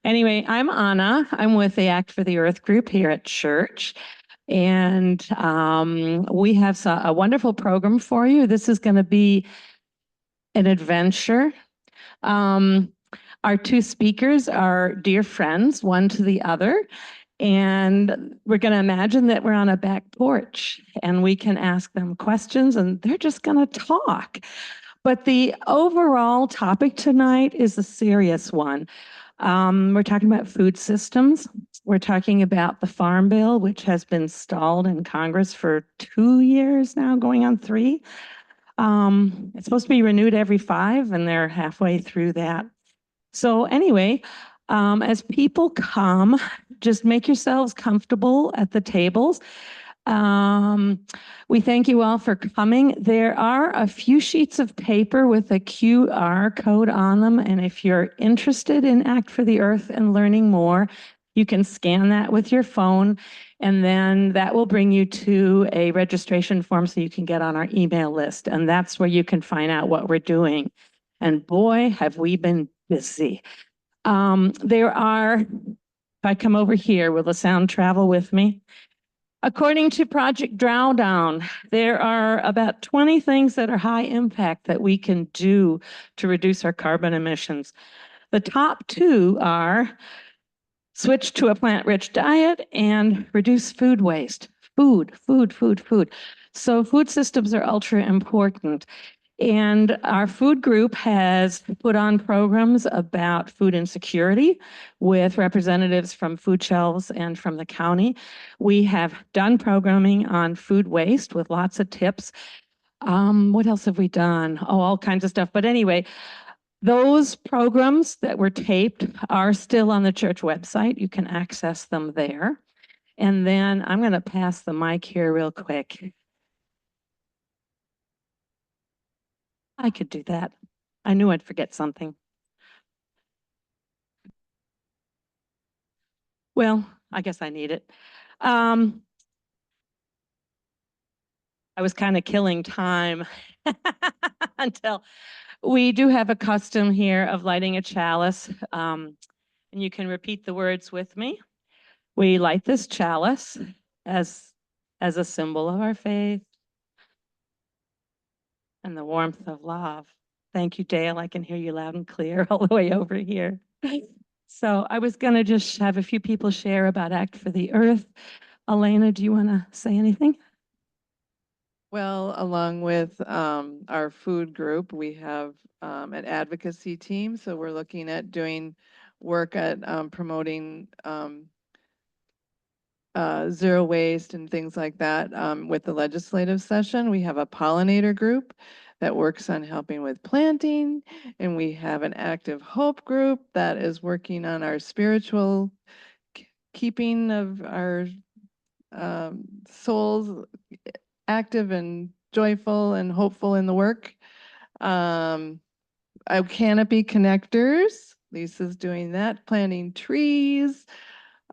Anyway, I'm Anna. I'm with the Act for the Earth group here at church. And we have a wonderful program for you. This is going to be an adventure. Our two speakers are dear friends, one to the other. And we're going to imagine that we're on a back porch and we can ask them questions and they're just going to talk. But the overall topic tonight is a serious one. We're talking about food systems. We're talking about the Farm Bill, which has been stalled in Congress for 2 years now, going on 3. It's supposed to be renewed every 5, and they're halfway through that. So anyway, as people come, just make yourselves comfortable at the tables. We thank you all for coming. There are a few sheets of paper with a QR code on them, and if you're interested in Act for the Earth and learning more, you can scan that with your phone, and then that will bring you to a registration form so you can get on our email list, and that's where you can find out what we're doing. And boy, have we been busy. There are, if I come over here, will the sound travel with me? According to Project Drawdown, there are about 20 things that are high impact that we can do to reduce our carbon emissions. The top 2 are switch to a plant-rich diet and reduce food waste. Food. So food systems are ultra important. And our food group has put on programs about food insecurity with representatives from food shelves and from the county. We have done programming on food waste with lots of tips. What else have we done? Oh, all kinds of stuff. But anyway, those programs that were taped are still on the church website. You can access them there. And then I'm going to pass the mic here real quick. I could do that. I knew I'd forget something. Well, I guess I need it. I was kind of killing time until we do have a custom here of lighting a chalice. And you can repeat the words with me. We light this chalice as a symbol of our faith and the warmth of love. Thank you, Dale. I can hear you loud and clear all the way over here. So I was going to just have a few people share about Act for the Earth. Elena, do you want to say anything? Well, along with our food group, we have an advocacy team. So we're looking at doing work at promoting zero waste and things like that with the legislative session. We have a pollinator group that works on helping with planting, and we have an active hope group that is working on our spiritual keeping of our souls active and joyful and hopeful in the work. Canopy connectors, Lisa's doing that, planting trees.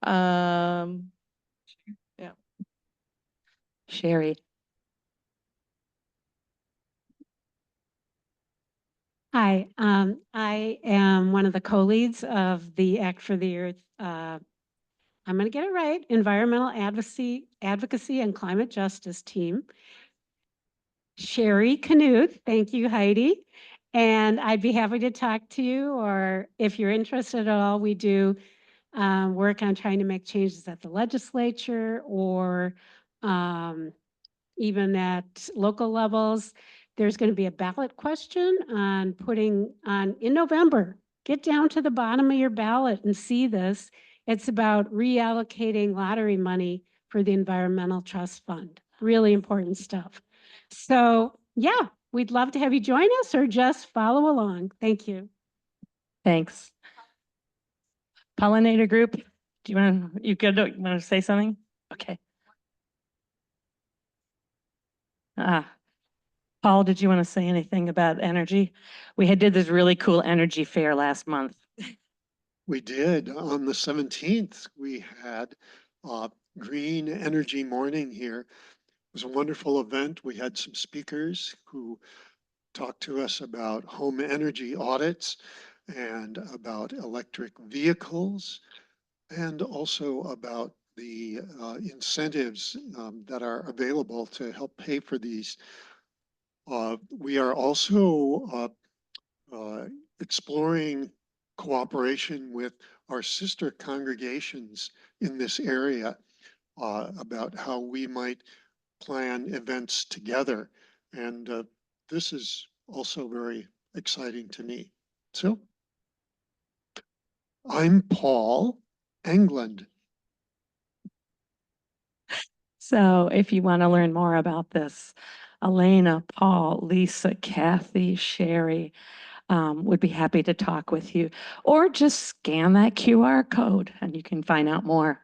Yeah. Sherry. Hi, I am one of the co-leads of the Act for the Earth. I'm going to get it right. Environmental Advocacy and Climate Justice team. Sherry Canute, thank you, Heidi. And I'd be happy to talk to you, or if you're interested at all, we do work on trying to make changes at the legislature or even at local levels. There's going to be a ballot question on putting on in November. Get down to the bottom of your ballot and see this. It's about reallocating lottery money for the Environmental Trust Fund. Really important stuff. So yeah, we'd love to have you join us or just follow along. Thank you. Thanks. Pollinator group, do you want to say something? Okay. Paul, did you want to say anything about energy? We did this really cool energy fair last month. We did. On the 17th, we had Green Energy Morning here. It was a wonderful event. We had some speakers who talked to us about home energy audits. and about electric vehicles, and also about the incentives that are available to help pay for these. We are also exploring cooperation with our sister congregations in this area about how we might plan events together. And this is also very exciting to me. So I'm Paul England. So if you want to learn more about this, Elena, Paul, Lisa, Kathy, Sherry would be happy to talk with you, or just scan that QR code and you can find out more.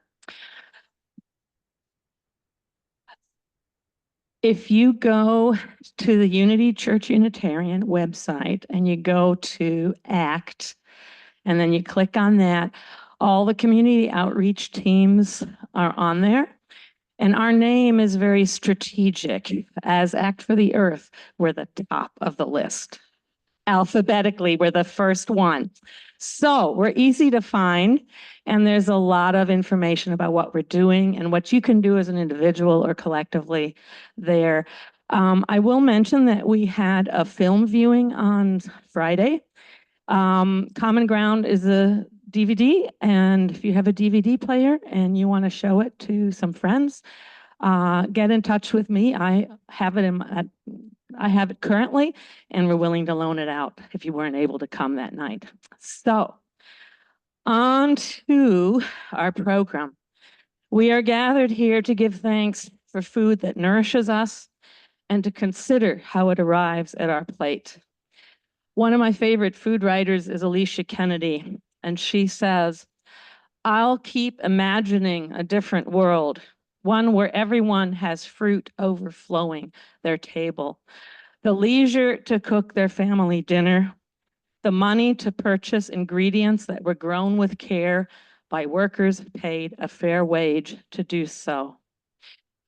If you go to the Unity Church-Unitarian website and you go to ACT, and then you click on that, all the community outreach teams are on there. And our name is very strategic. As Act for the Earth, we're the top of the list. Alphabetically, we're the first one. So we're easy to find, and there's a lot of information about what we're doing and what you can do as an individual or collectively there. I will mention that we had a film viewing on Friday. Common Ground is a DVD, and if you have a DVD player and you want to show it to some friends, get in touch with me. I have it currently, and we're willing to loan it out if you weren't able to come that night. So, on to our program. We are gathered here to give thanks for food that nourishes us and to consider how it arrives at our plate. One of my favorite food writers is Alicia Kennedy, and she says, "I'll keep imagining a different world, one where everyone has fruit overflowing their table, the leisure to cook their family dinner, the money to purchase ingredients that were grown with care by workers paid a fair wage to do so."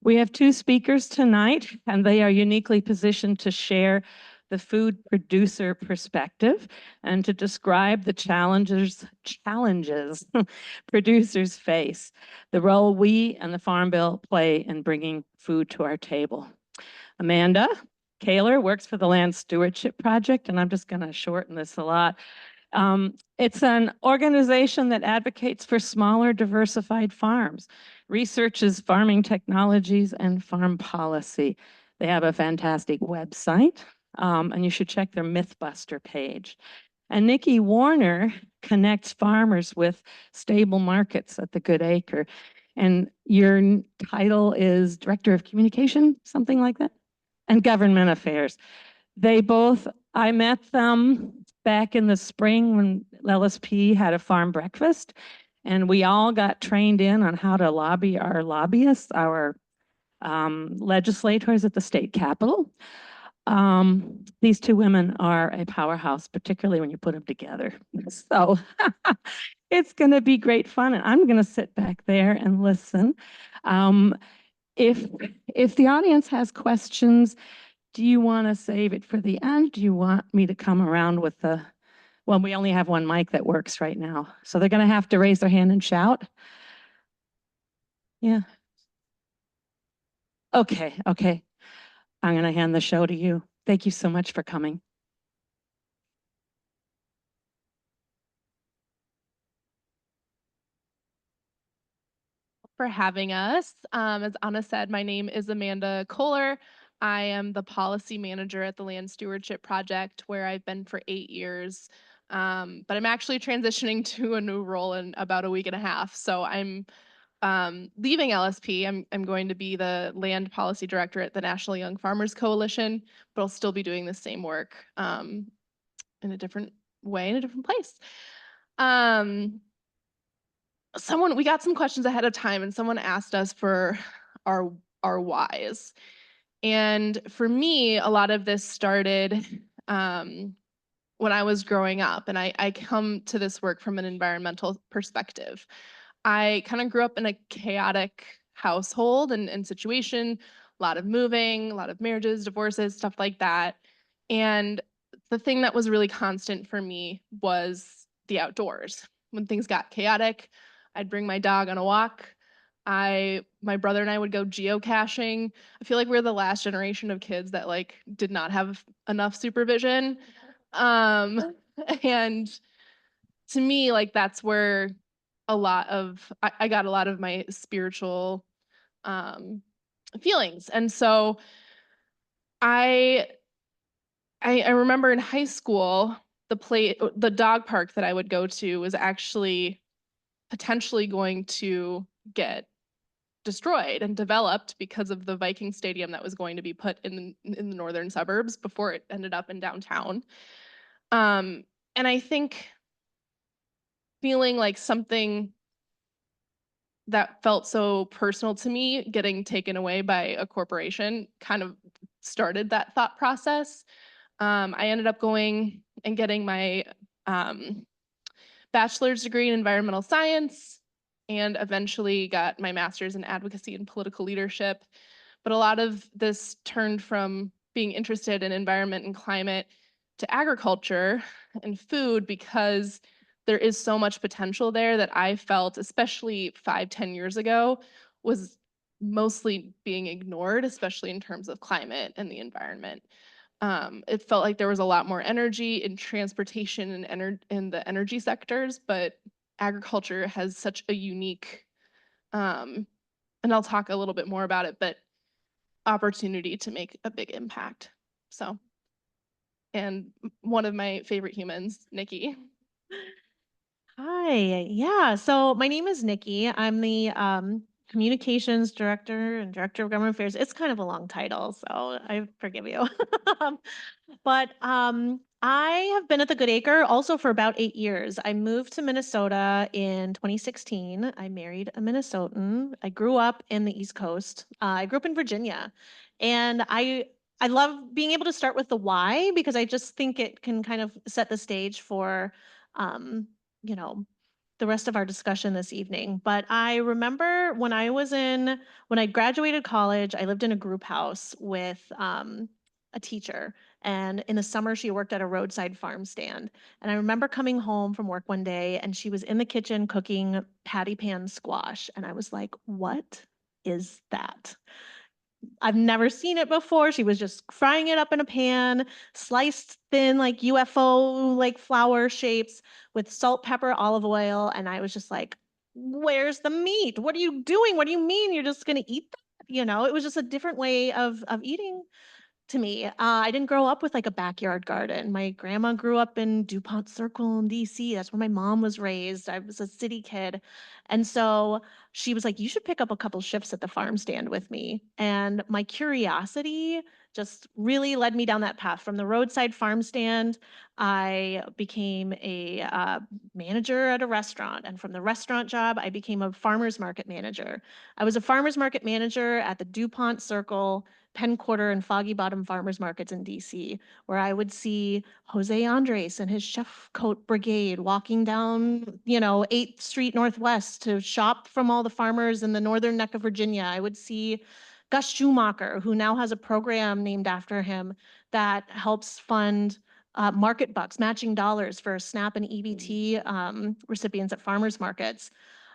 We have two speakers tonight, and they are uniquely positioned to share the food producer perspective and to describe the challenges producers face, the role we and the Farm Bill play in bringing food to our table. Amanda Koehler works for the Land Stewardship Project, and I'm just going to shorten this a lot. It's an organization that advocates for smaller, diversified farms, researches farming technologies and farm policy. They have a fantastic website, and you should check their Mythbuster page. And Nikki Warner connects farmers with stable markets at the Good Acre. And your title is Director of Communication, something like that? And Government Affairs. I met them back in the spring when LSP had a farm breakfast, and we all got trained in on how to lobby our lobbyists, our legislators at the state capitol. These two women are a powerhouse, particularly when you put them together. So it's going to be great fun, and I'm going to sit back there and listen. If the audience has questions, do you want to save it for the end? Do you want me to come around with well, we only have one mic that works right now. So they're going to have to raise their hand and shout. Yeah. Okay. I'm going to hand the show to you. Thank you so much for coming. For having us. As Anna said, my name is Amanda Koehler. I am the policy manager at the Land Stewardship Project, where I've been for 8 years. But I'm actually transitioning to a new role in about a week and a half. So I'm leaving LSP. I'm going to be the land policy director at the National Young Farmers Coalition, but I'll still be doing the same work in a different way, in a different place. We got some questions ahead of time, and someone asked us for our whys. And for me, a lot of this started when I was growing up, and I come to this work from an environmental perspective. I kind of grew up in a chaotic household and situation, a lot of moving, a lot of marriages, divorces, stuff like that. And the thing that was really constant for me was the outdoors. When things got chaotic, I'd bring my dog on a walk. My brother and I would go geocaching. I feel like we're the last generation of kids that like did not have enough supervision. And to me, like that's where I got a lot of my spiritual um feelings. And so I I remember in high school, the dog park that I would go to was actually potentially going to get destroyed and developed because of the Viking stadium that was going to be put in the northern suburbs before it ended up in downtown. And I think feeling like something that felt so personal to me getting taken away by a corporation kind of started that thought process. I ended up going and getting my um, bachelor's degree in environmental science and eventually got my master's in advocacy and political leadership. But a lot of this turned from being interested in environment and climate to agriculture and food because there is so much potential there that I felt, especially 5, 10 years ago, was mostly being ignored, especially in terms of climate and the environment. It felt like there was a lot more energy in transportation and in the energy sectors, but agriculture has such a unique, um, and I'll talk a little bit more about it, but opportunity to make a big impact. So, and one of my favorite humans, Nikki. Hi. Yeah. So my name is Nikki. I'm the communications director and director of government affairs. It's kind of a long title, so I forgive you. Um, but I have been at the Good Acre also for about 8 years. I moved to Minnesota in 2016. I married a Minnesotan. I grew up in the East Coast. I grew up in Virginia, and I love being able to start with the why because I just think it can kind of set the stage for um, you know, the rest of our discussion this evening. But I remember when I graduated college, I lived in a group house with a teacher. And in the summer, she worked at a roadside farm stand. And I remember coming home from work one day and she was in the kitchen cooking patty pan squash. And I was like, what is that? I've never seen it before. She was just frying it up in a pan, sliced thin, like UFO, like flower shapes with salt, pepper, olive oil. And I was just like, where's the meat? What are you doing? What do you mean you're just going to eat that? It was just a different way of eating to me. I didn't grow up with like a backyard garden. My grandma grew up in DuPont Circle in DC. That's where my mom was raised. I was a city kid. And so she was like, you should pick up a couple shifts at the farm stand with me. And my curiosity just really led me down that path. From the roadside farm stand, I became a manager at a restaurant. And from the restaurant job, I became a farmer's market manager. I was a farmer's market manager at the DuPont Circle, Penn Quarter, and Foggy Bottom farmers markets in DC, where I would see Jose Andres and his chef coat brigade walking down, 8th Street Northwest to shop from all the farmers in the northern neck of Virginia. I would see Gus Schumacher, who now has a program named after him that helps fund market bucks, matching dollars for SNAP and EBT recipients at farmers markets.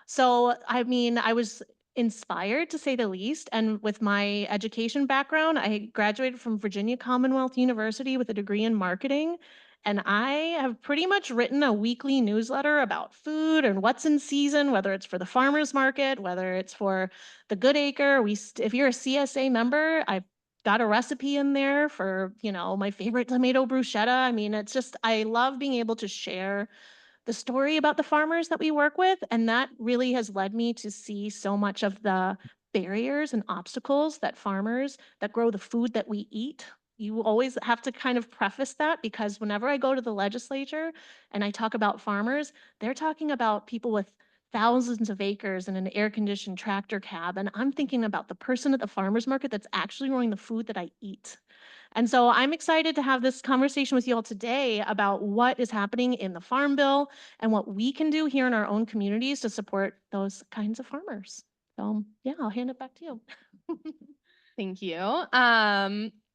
So, I mean, I was inspired to say the least. And with my education background, I graduated from Virginia Commonwealth University with a degree in marketing. And I have pretty much written a weekly newsletter about food and what's in season, whether it's for the farmers market, whether it's for the Good Acre. If you're a CSA member, I've got a recipe in there for, my favorite tomato bruschetta. I mean, I love being able to share the story about the farmers that we work with. And that really has led me to see so much of the barriers and obstacles that farmers that grow the food that we eat. You always have to kind of preface that because whenever I go to the legislature and I talk about farmers, they're talking about people with thousands of acres and an air-conditioned tractor cab. And I'm thinking about the person at the farmer's market that's actually growing the food that I eat. And so I'm excited to have this conversation with you all today about what is happening in the Farm Bill and what we can do here in our own communities to support those kinds of farmers. So yeah, I'll hand it back to you. Thank you.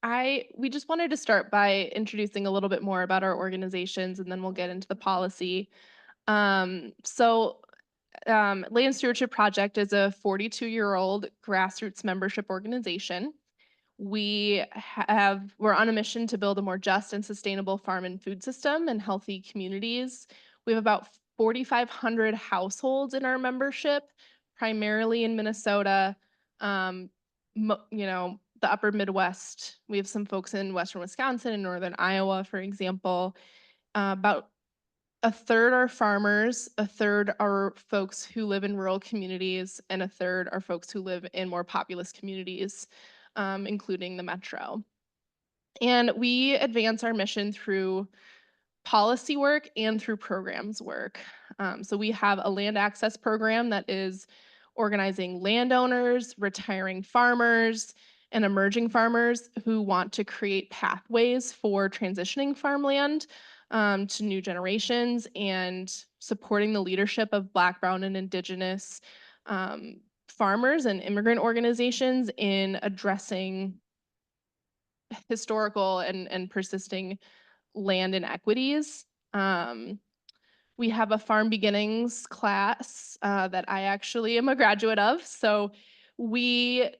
We just wanted to start by introducing a little bit more about our organizations, and then we'll get into the policy. Land Stewardship Project is a 42-year-old grassroots membership organization. We're on a mission to build a more just and sustainable farm and food system and healthy communities. We have about 4,500 households in our membership, primarily in Minnesota, the upper Midwest. We have some folks in Western Wisconsin and Northern Iowa, for example. About a third are farmers, a third are folks who live in rural communities, and a third are folks who live in more populous communities, including the metro. And we advance our mission through policy work and through programs work. So we have a land access program that is organizing landowners, retiring farmers, and emerging farmers who want to create pathways for transitioning farmland to new generations, and supporting the leadership of Black, Brown, and Indigenous farmers and immigrant organizations in addressing historical and persisting land inequities. We have a Farm Beginnings class that I actually am a graduate of. So we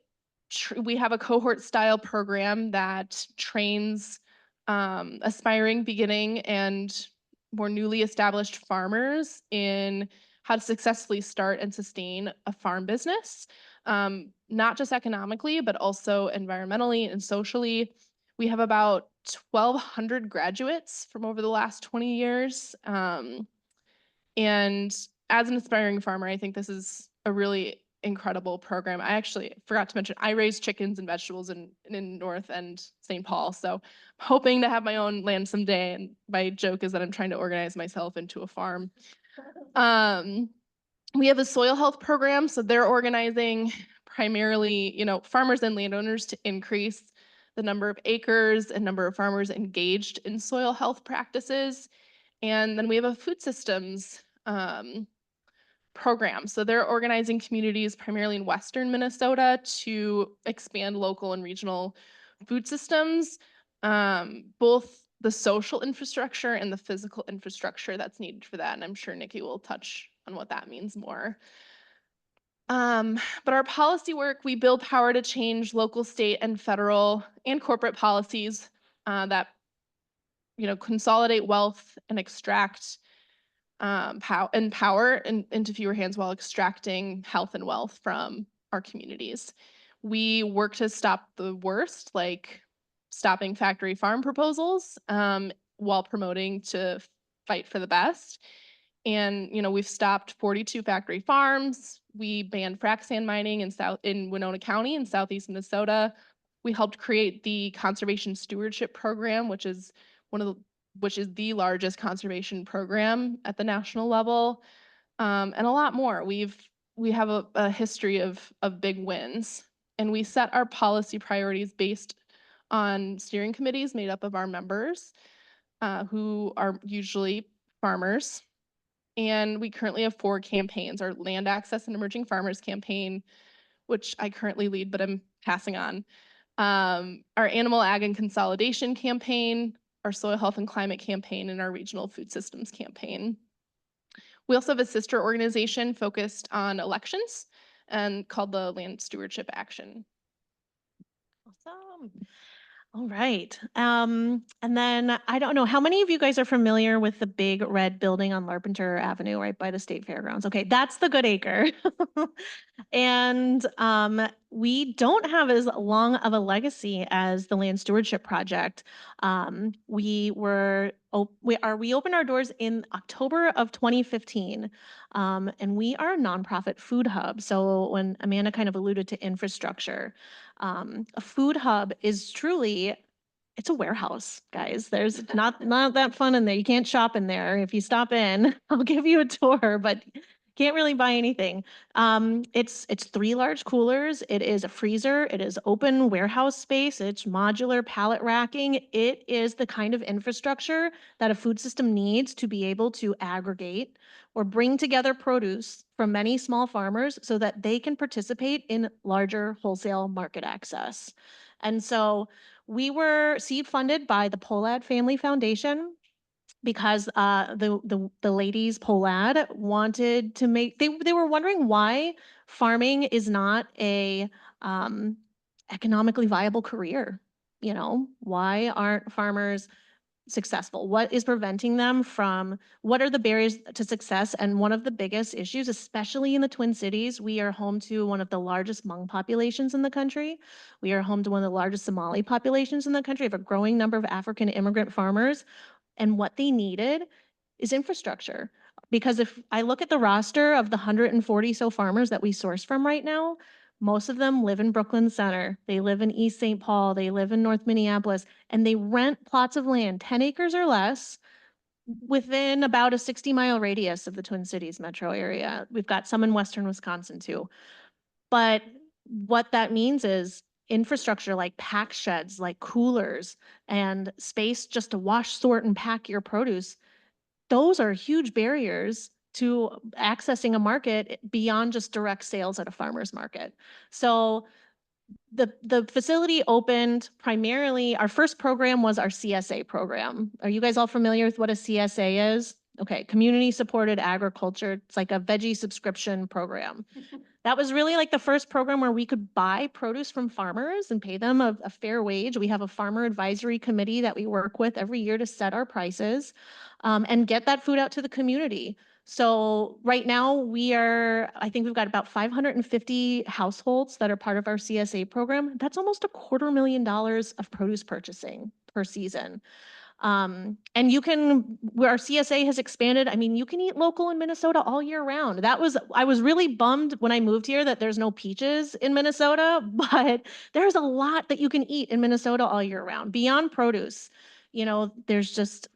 have a cohort style program that trains aspiring, beginning, and more newly established farmers in how to successfully start and sustain a farm business, not just economically, but also environmentally and socially. We have about 1,200 graduates from over the last 20 years. And as an aspiring farmer, I think this is a really incredible program. I actually forgot to mention, I raise chickens and vegetables in North and St. Paul. So I'm hoping to have my own land someday. And my joke is that I'm trying to organize myself into a farm. We have a soil health program. So they're organizing primarily, farmers and landowners to increase the number of acres and number of farmers engaged in soil health practices. And then we have a food systems program. So they're organizing communities primarily in Western Minnesota to expand local and regional food systems, both the social infrastructure and the physical infrastructure that's needed for that. And I'm sure Nikki will touch on what that means more. But our policy work, we build power to change local, state, and federal and corporate policies that consolidate wealth and extract power into fewer hands while extracting health and wealth from our communities. We work to stop the worst, like stopping factory farm proposals, while promoting to fight for the best. And we've stopped 42 factory farms. We banned frac sand mining in Winona County in southeast Minnesota. We helped create the Conservation Stewardship Program, which is the largest conservation program at the national level, and a lot more. We have a history of big wins, and we set our policy priorities based on steering committees made up of our members, who are usually farmers. And we currently have 4 campaigns: our Land Access and Emerging Farmers campaign, which I currently lead, but I'm passing on. Our Animal Ag and Consolidation campaign, our Soil Health and Climate campaign, and our Regional Food Systems campaign. We also have a sister organization focused on elections and called the Land Stewardship Action. Awesome. All right. And then I don't know, how many of you guys are familiar with the big red building on Larpenteur Avenue right by the state fairgrounds? Okay, that's the Good Acre. And we don't have as long of a legacy as the Land Stewardship Project. We opened our doors in October of 2015, and we are a nonprofit food hub. So when Amanda kind of alluded to infrastructure, a food hub is truly, it's a warehouse, guys. There's not that fun in there. You can't shop in there. If you stop in, I'll give you a tour, but can't really buy anything. It's 3 large coolers. It is a freezer. It is open warehouse space. It's modular pallet racking. It is the kind of infrastructure that a food system needs to be able to aggregate or bring together produce from many small farmers so that they can participate in larger wholesale market access. And so We were seed funded by the Polad Family Foundation because the ladies Polad wanted to make, they were wondering why farming is not a economically viable career. You know, why aren't farmers successful? What is preventing them from, what are the barriers to success? And one of the biggest issues, especially in the Twin Cities, we are home to one of the largest Hmong populations in the country. We are home to one of the largest Somali populations in the country. We have a growing number of African immigrant farmers. And what they needed is infrastructure. Because if I look at the roster of the 140 so farmers that we source from right now, most of them live in Brooklyn Center. They live in East St. Paul. They live in North Minneapolis, and they rent plots of land, 10 acres or less, within about a 60-mile radius of the Twin Cities metro area. We've got some in Western Wisconsin too. But what that means is infrastructure like pack sheds, like coolers, and space just to wash, sort, and pack your produce. Those are huge barriers to accessing a market beyond just direct sales at a farmer's market. So the facility opened primarily, our first program was our CSA program. Are you guys all familiar with what a CSA is? Okay, community supported agriculture. It's like a veggie subscription program. That was really like the first program where we could buy produce from farmers and pay them a fair wage. We have a farmer advisory committee that we work with every year to set our prices and get that food out to the community. So right now I think we've got about 550 households that are part of our CSA program. That's almost $250,000 of produce purchasing per season. And where our CSA has expanded, I mean, you can eat local in Minnesota all year round. I was really bummed when I moved here that there's no peaches in Minnesota, but there's a lot that you can eat in Minnesota all year round beyond produce. You know, there's just,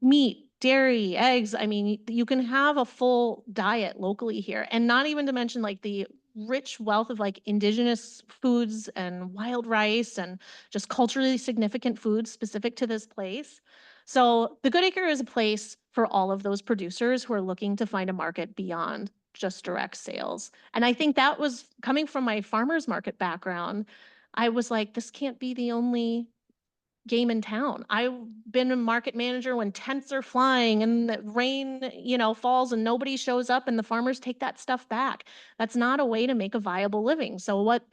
meat, dairy, eggs. I mean, you can have a full diet locally here, and not even to mention like the rich wealth of like indigenous foods and wild rice and just culturally significant foods specific to this place. So the Good Acre is a place for all of those producers who are looking to find a market beyond just direct sales. And I think that was coming from my farmers market background. I was like, this can't be the only game in town. I've been a market manager when tents are flying and the rain, falls and nobody shows up and the farmers take that stuff back. That's not a way to make a viable living. So what,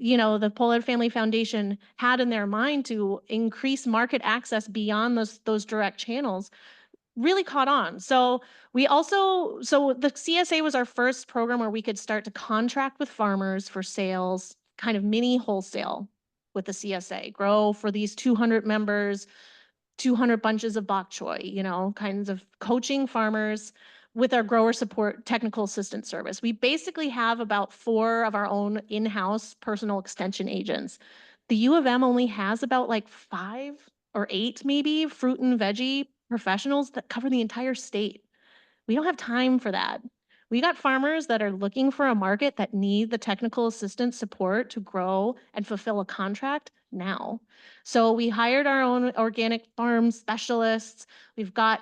the Pollard Family Foundation had in their mind to increase market access beyond those direct channels really caught on. So the CSA was our first program where we could start to contract with farmers for sales, kind of mini wholesale with the CSA, grow for these 200 members, 200 bunches of bok choy, kinds of coaching farmers with our grower support technical assistance service. We basically have about 4 of our own in-house personal extension agents. The U of M only has about like 5 or 8 maybe fruit and veggie professionals that cover the entire state. We don't have time for that. We got farmers that are looking for a market that need the technical assistance support to grow and fulfill a contract now. So we hired our own organic farm specialists. We've got,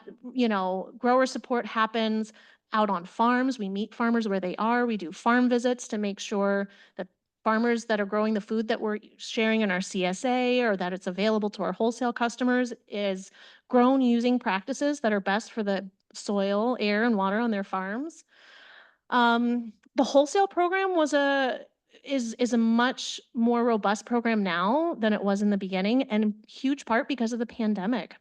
grower support happens out on farms. We meet farmers where they are. We do farm visits to make sure that farmers that are growing the food that we're sharing in our CSA or that it's available to our wholesale customers is grown using practices that are best for the soil, air, and water on their farms. The wholesale program is a much more robust program now than it was in the beginning, and in huge part because of the pandemic.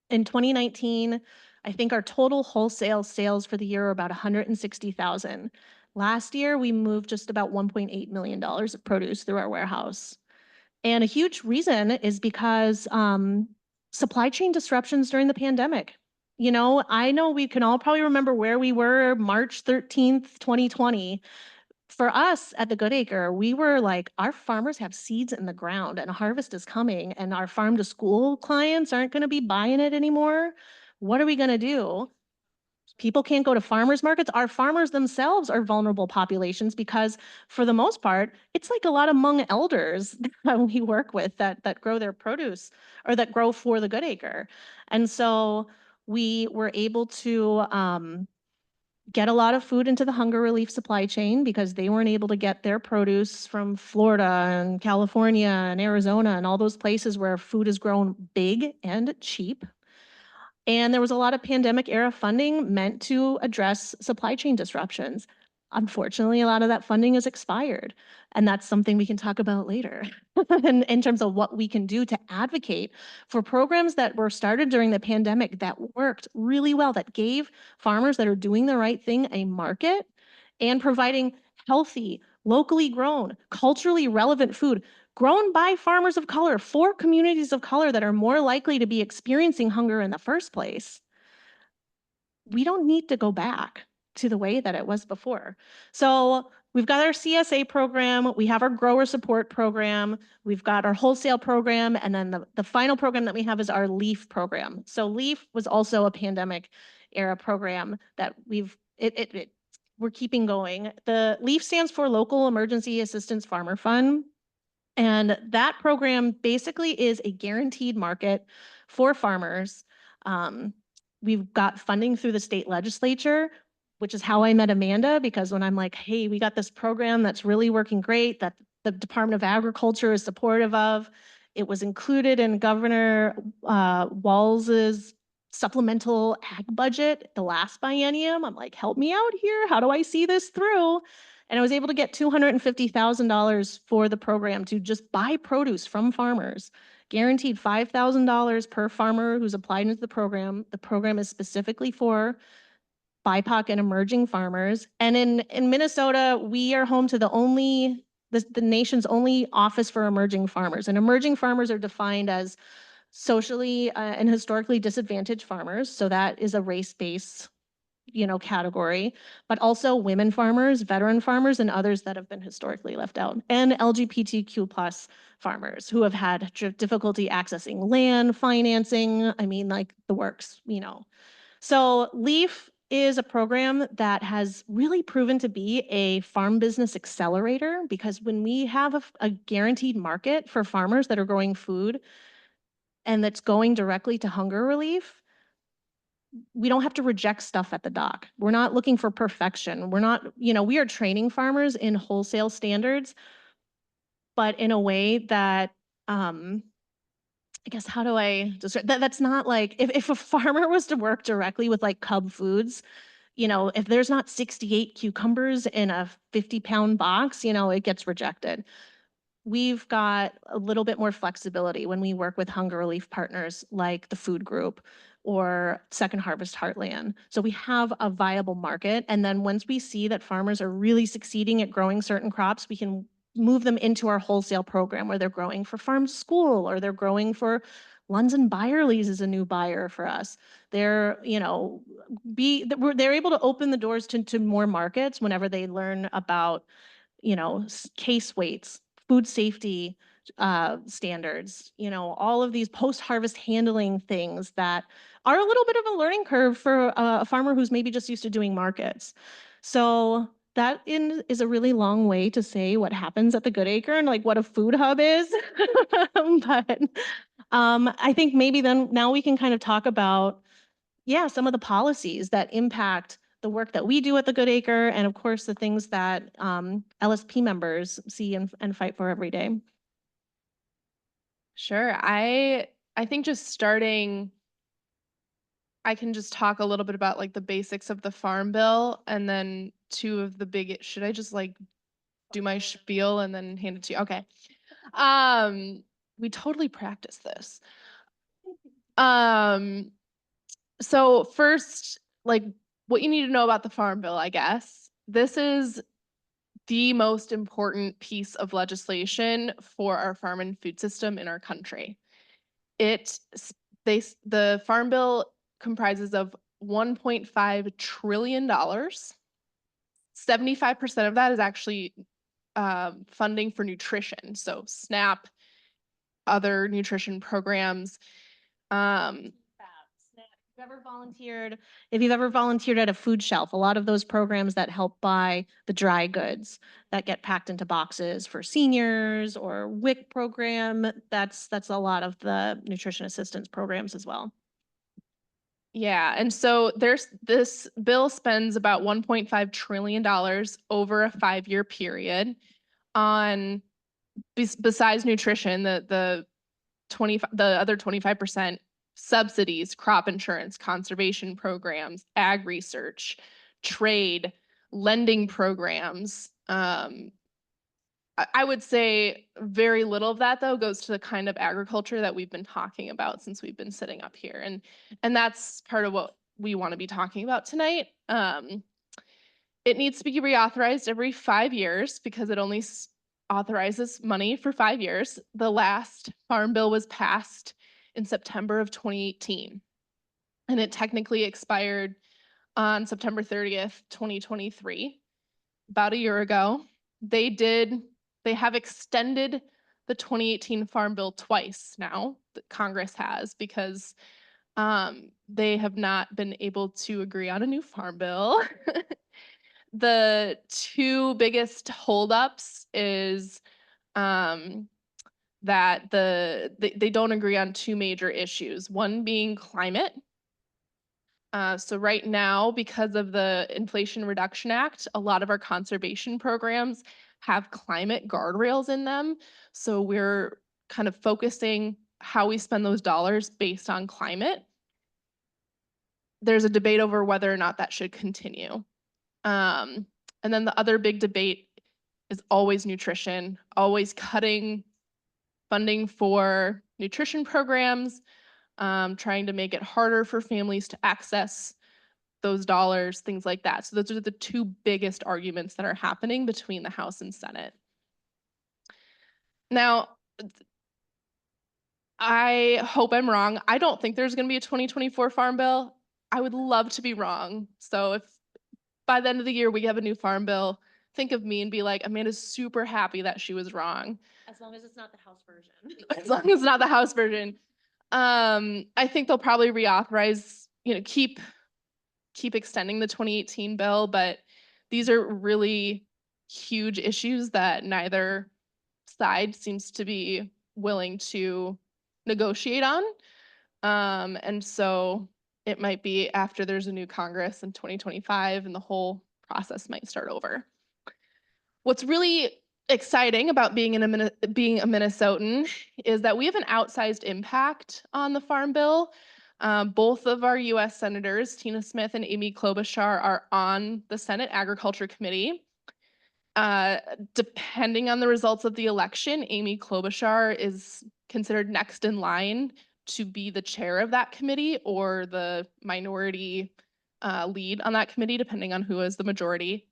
In 2019, I think our total wholesale sales for the year were about 160,000. Last year, we moved just about $1.8 million of produce through our warehouse. And a huge reason is because supply chain disruptions during the pandemic. I know we can all probably remember where we were March 13th, 2020. For us at the Good Acre, we were like, our farmers have seeds in the ground and harvest is coming and our farm to school clients aren't going to be buying it anymore. What are we going to do? People can't go to farmers markets. Our farmers themselves are vulnerable populations because for the most part, it's like a lot of Hmong elders that we work with that grow their produce or that grow for the Good Acre. And so we were able to get a lot of food into the hunger relief supply chain because they weren't able to get their produce from Florida and California and Arizona and all those places where food is grown big and cheap. And there was a lot of pandemic era funding meant to address supply chain disruptions. Unfortunately, a lot of that funding is expired. And that's something we can talk about later in terms of what we can do to advocate for programs that were started during the pandemic that worked really well, that gave farmers that are doing the right thing a market and providing healthy, locally grown, culturally relevant food grown by farmers of color for communities of color that are more likely to be experiencing hunger in the first place. We don't need to go back to the way that it was before. So we've got our CSA program, we have our grower support program, we've got our wholesale program, and then the final program that we have is our LEAF program. So LEAF was also a pandemic era program that we're keeping going. The LEAF stands for Local Emergency Assistance Farmer Fund. And that program basically is a guaranteed market for farmers. We've got funding through the state legislature, which is how I met Amanda, because when I'm like, hey, we got this program that's really working great, that the Department of Agriculture is supportive of, it was included in Governor Walz's supplemental ag budget the last biennium. I'm like, help me out here. How do I see this through? And I was able to get $250,000 for the program to just buy produce from farmers, guaranteed $5,000 per farmer who's applied into the program. The program is specifically for BIPOC and emerging farmers. And in Minnesota, we are home to the nation's only office for emerging farmers. And emerging farmers are defined as socially and historically disadvantaged farmers. So that is a race-based category, but also women farmers, veteran farmers, and others that have been historically left out, and LGBTQ plus farmers who have had difficulty accessing land, financing, I mean, like the works, So LEAF is a program that has really proven to be a farm business accelerator, because when we have a guaranteed market for farmers that are growing food and that's going directly to hunger relief, we don't have to reject stuff at the dock. We're not looking for perfection. We're not, we are training farmers in wholesale standards, but in a way that, I guess, how do I describe that? That's not like, if a farmer was to work directly with like Cub Foods, if there's not 68 cucumbers in a 50-pound box, it gets rejected. We've got a little bit more flexibility when we work with hunger relief partners like the Food Group or Second Harvest Heartland. So we have a viable market. And then once we see that farmers are really succeeding at growing certain crops, we can move them into our wholesale program where they're growing for farm to school, or they're growing for Lunds and Byerly's is a new buyer for us. They're, they're able to open the doors to more markets whenever they learn about case weights, food safety standards, all of these post-harvest handling things that are a little bit of a learning curve for a farmer who's maybe just used to doing markets. So that is a really long way to say what happens at the Good Acre and like what a food hub is. But I think maybe then now we can kind of talk about, some of the policies that impact the work that we do at the Good Acre, and of course the things that LSP members see and fight for every day. Sure. I think just starting, I can just talk a little bit about like the basics of the Farm Bill, and then two of the big, should I just like do my spiel and then hand it to you? Okay. We totally practice this. So first, like what you need to know about the Farm Bill, I guess. This is the most important piece of legislation for our farm and food system in our country. The Farm Bill comprises of $1.5 trillion. 75% of that is actually funding for nutrition. So SNAP, other nutrition programs. If you've ever volunteered at a food shelf, a lot of those programs that help buy the dry goods that get packed into boxes for seniors, or WIC program, that's a lot of the nutrition assistance programs as well. Yeah, and so this bill spends about $1.5 trillion over a 5-year period on besides nutrition, the other 25% subsidies, crop insurance, conservation programs, ag research, trade, lending programs. I would say very little of that though goes to the kind of agriculture that we've been talking about since we've been sitting up here, and that's part of what we want to be talking about tonight. It needs to be reauthorized every 5 years because it only authorizes money for 5 years. The last farm bill was passed in September of 2018, and it technically expired on September 30th, 2023, about a year ago. They have extended the 2018 Farm Bill twice now, that Congress has, because they have not been able to agree on a new farm bill. The two biggest holdups is that they don't agree on two major issues, one being climate. So right now, because of the Inflation Reduction Act, a lot of our conservation programs have climate guardrails in them. So we're kind of focusing how we spend those dollars based on climate. There's a debate over whether or not that should continue. And then the other big debate is always nutrition, always cutting funding for nutrition programs, trying to make it harder for families to access those dollars, things like that. So those are the two biggest arguments that are happening between the House and Senate. Now, I hope I'm wrong. I don't think there's going to be a 2024 farm bill. I would love to be wrong. So if by the end of the year we have a new farm bill, think of me and be like, Amanda's super happy that she was wrong. As long as it's not the House version. As long as it's not the House version. I think they'll probably reauthorize, keep extending the 2018 bill, but these are really huge issues that neither side seems to be willing to negotiate on. And so it might be after there's a new Congress in 2025 and the whole process might start over. What's really exciting about being being a Minnesotan is that we have an outsized impact on the Farm Bill. Both of our U.S. senators, Tina Smith and Amy Klobuchar, are on the Senate Agriculture Committee. Depending on the results of the election, Amy Klobuchar is considered next in line to be the chair of that committee or the minority lead on that committee, depending on who is the majority.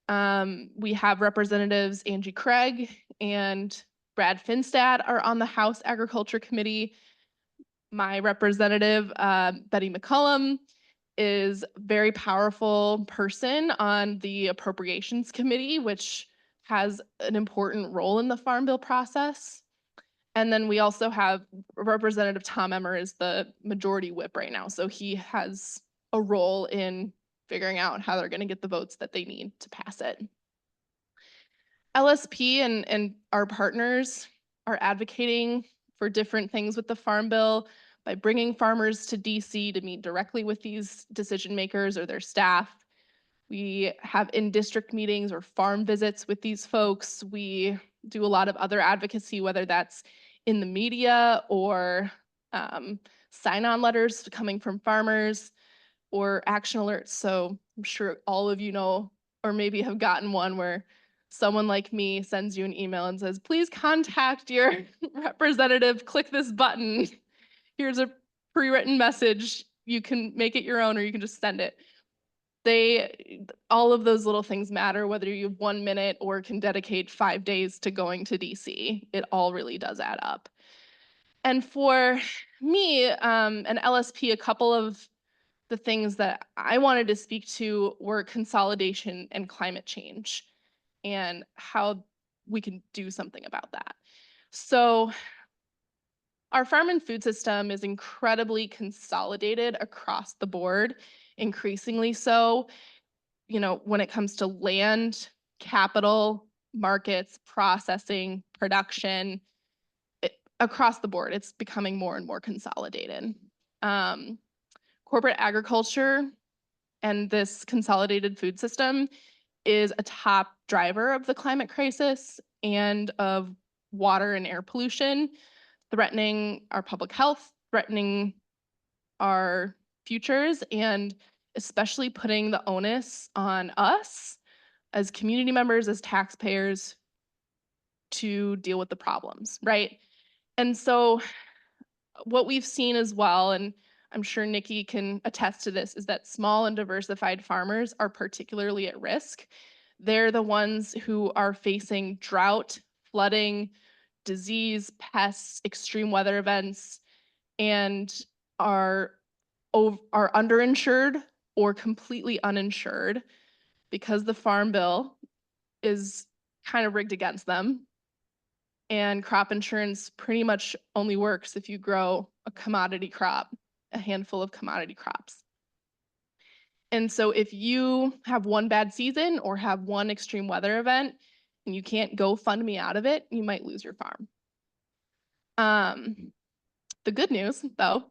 We have Representatives Angie Craig and Brad Finstad are on the House Agriculture Committee. My representative, Betty McCollum, is a very powerful person on the Appropriations Committee, which has an important role in the Farm Bill process. And then we also have Representative Tom Emmer is the majority whip right now. So he has a role in figuring out how they're going to get the votes that they need to pass it. LSP and our partners are advocating for different things with the Farm Bill by bringing farmers to DC to meet directly with these decision makers or their staff. We have in-district meetings or farm visits with these folks. We do a lot of other advocacy, whether that's in the media or sign-on letters coming from farmers or action alerts. So I'm sure all of you know, or maybe have gotten one where someone like me sends you an email and says, please contact your representative, click this button. Here's a pre-written message. You can make it your own or you can just send it. All of those little things matter, whether you have 1 minute or can dedicate 5 days to going to DC. It all really does add up. And for me, and LSP, a couple of the things that I wanted to speak to were consolidation and climate change and how we can do something about that. So our farm and food system is incredibly consolidated across the board, increasingly so, when it comes to land, capital, markets, processing, production, across the board, it's becoming more and more consolidated. corporate agriculture and this consolidated food system is a top driver of the climate crisis and of water and air pollution, threatening our public health, threatening our futures, and especially putting the onus on us as community members, as taxpayers, to deal with the problems, right? And so what we've seen as well, and I'm sure Nikki can attest to this, is that small and diversified farmers are particularly at risk. They're the ones who are facing drought, flooding, disease, pests, extreme weather events, and are underinsured or completely uninsured because the Farm Bill is kind of rigged against them. And crop insurance pretty much only works if you grow a commodity crop, a handful of commodity crops. And so if you have one bad season or have one extreme weather event and you can't go fund me out of it, you might lose your farm. The good news, though,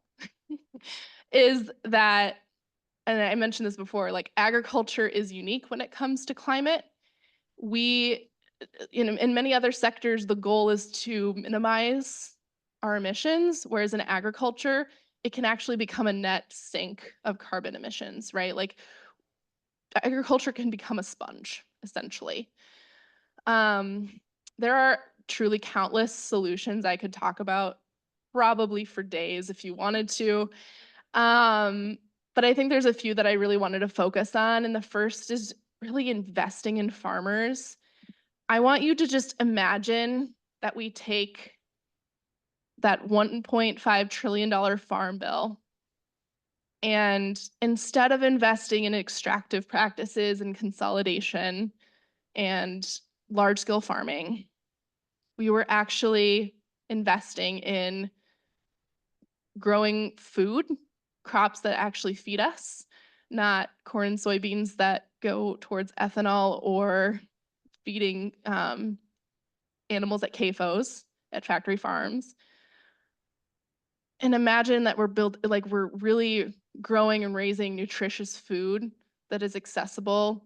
is that, and I mentioned this before, like agriculture is unique when it comes to climate. In many other sectors, the goal is to minimize our emissions, whereas in agriculture, it can actually become a net sink of carbon emissions, right? Like agriculture can become a sponge, essentially. There are truly countless solutions I could talk about, probably for days if you wanted to. But I think there's a few that I really wanted to focus on. And the first is really investing in farmers. I want you to just imagine that we take that $1.5 trillion farm bill, and instead of investing in extractive practices and consolidation and large-scale farming, we were actually investing in growing food, crops that actually feed us, not corn and soybeans that go towards ethanol or feeding animals at CAFOs, at factory farms. And imagine that we're really growing and raising nutritious food that is accessible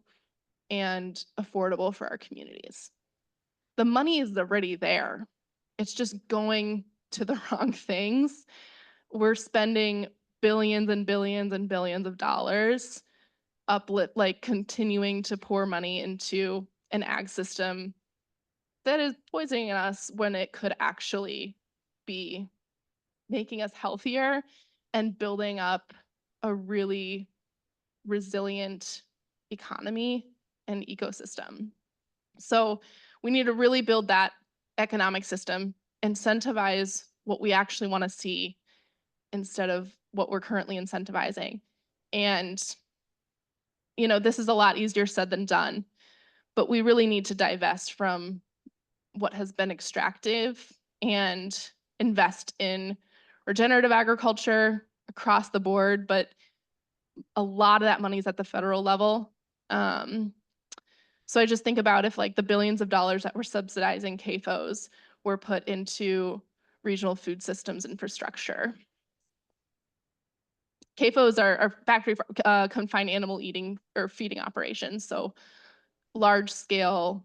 and affordable for our communities. The money is already there. It's just going to the wrong things. We're spending billions and billions and billions of dollars continuing to pour money into an ag system that is poisoning us when it could actually be making us healthier and building up a really resilient economy and ecosystem. So we need to really build that economic system, incentivize what we actually want to see instead of what we're currently incentivizing. And, this is a lot easier said than done, but we really need to divest from what has been extractive and invest in regenerative agriculture across the board, but a lot of that money is at the federal level. So I just think about if the billions of dollars that we're subsidizing CAFOs were put into regional food systems infrastructure. CAFOs are factory confined animal eating or feeding operations, so large scale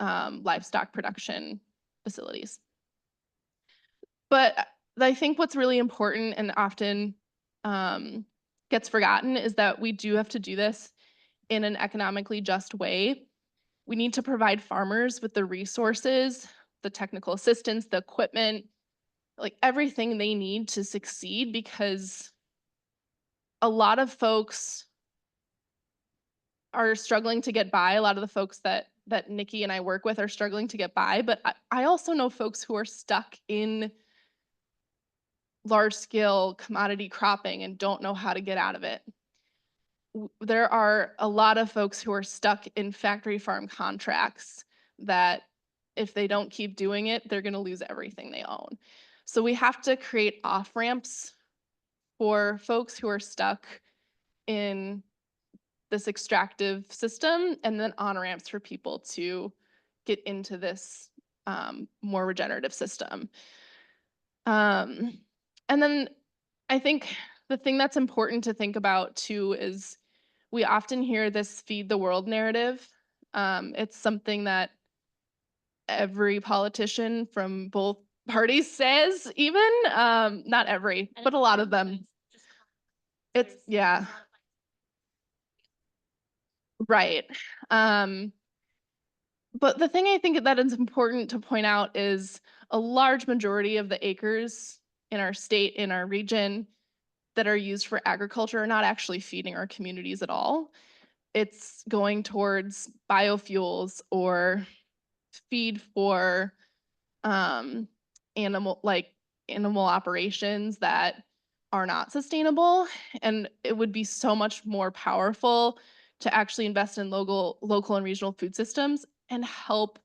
livestock production facilities. But I think what's really important and often gets forgotten is that we do have to do this in an economically just way. We need to provide farmers with the resources, the technical assistance, the equipment, everything they need to succeed, because a lot of folks are struggling to get by. A lot of the folks that Nikki and I work with are struggling to get by, but I also know folks who are stuck in large-scale commodity cropping and don't know how to get out of it. There are a lot of folks who are stuck in factory farm contracts that if they don't keep doing it, they're going to lose everything they own. So we have to create off-ramps for folks who are stuck in this extractive system, and then on-ramps for people to get into this more regenerative system. And then I think the thing that's important to think about too is we often hear this feed the world narrative. It's something that every politician from both parties says, even not every, but a lot of them. It's yeah. Right. But the thing I think that is important to point out is a large majority of the acres in our state, in our region, that are used for agriculture are not actually feeding our communities at all. It's going towards biofuels or feed for um, animal operations that are not sustainable. And it would be so much more powerful to actually invest in local and regional food systems and help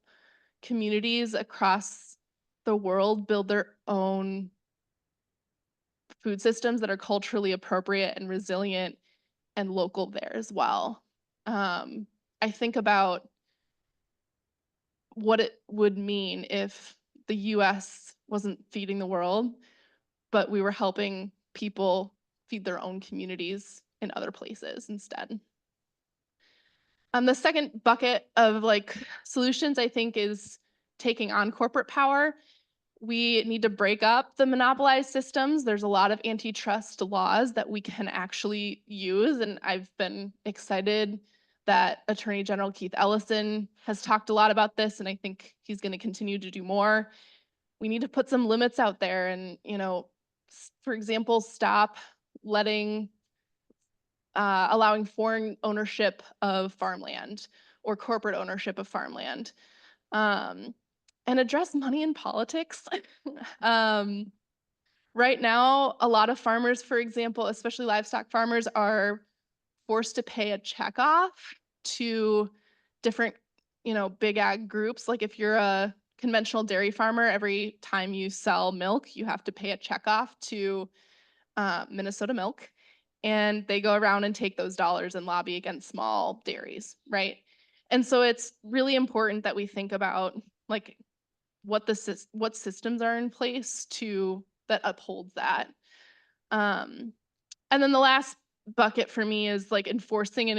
communities across the world build their own food systems that are culturally appropriate and resilient and local there as well. I think about what it would mean if the US wasn't feeding the world, but we were helping people feed their own communities in other places instead. The second bucket of solutions, I think, is taking on corporate power. We need to break up the monopolized systems. There's a lot of antitrust laws that we can actually use, and I've been excited that Attorney General Keith Ellison has talked a lot about this, and I think he's going to continue to do more. We need to put some limits out there and, for example, stop allowing foreign ownership of farmland or corporate ownership of farmland. And address money in politics. Right now, a lot of farmers, for example, especially livestock farmers, are forced to pay a check off to different, big ag groups. Like if you're a conventional dairy farmer, every time you sell milk, you have to pay a check off to Minnesota Milk. And they go around and take those dollars and lobby against small dairies, right? And so it's really important that we think about what systems are in place that upholds that. And then the last bucket for me is enforcing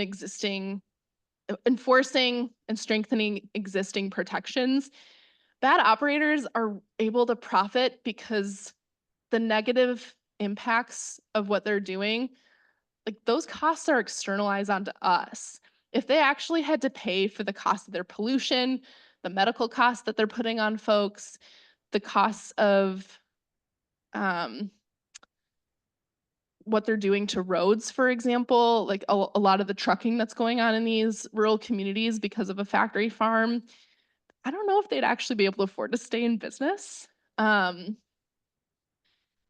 and strengthening existing protections. Bad operators are able to profit because the negative impacts of what they're doing, those costs are externalized onto us. If they actually had to pay for the cost of their pollution, the medical costs that they're putting on folks, the costs of what they're doing to roads, for example, a lot of the trucking that's going on in these rural communities because of a factory farm, I don't know if they'd actually be able to afford to stay in business. And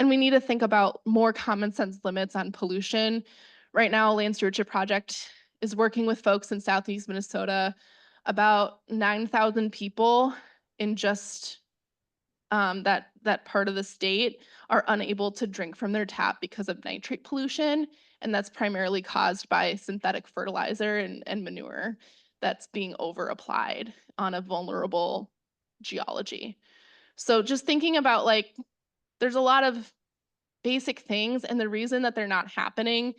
we need to think about more common sense limits on pollution. Right now, Land Stewardship Project is working with folks in Southeast Minnesota. About 9,000 people in just that part of the state are unable to drink from their tap because of nitrate pollution, and that's primarily caused by synthetic fertilizer and manure that's being over applied on a vulnerable geology. So just thinking about there's a lot of basic things, and the reason that they're not happening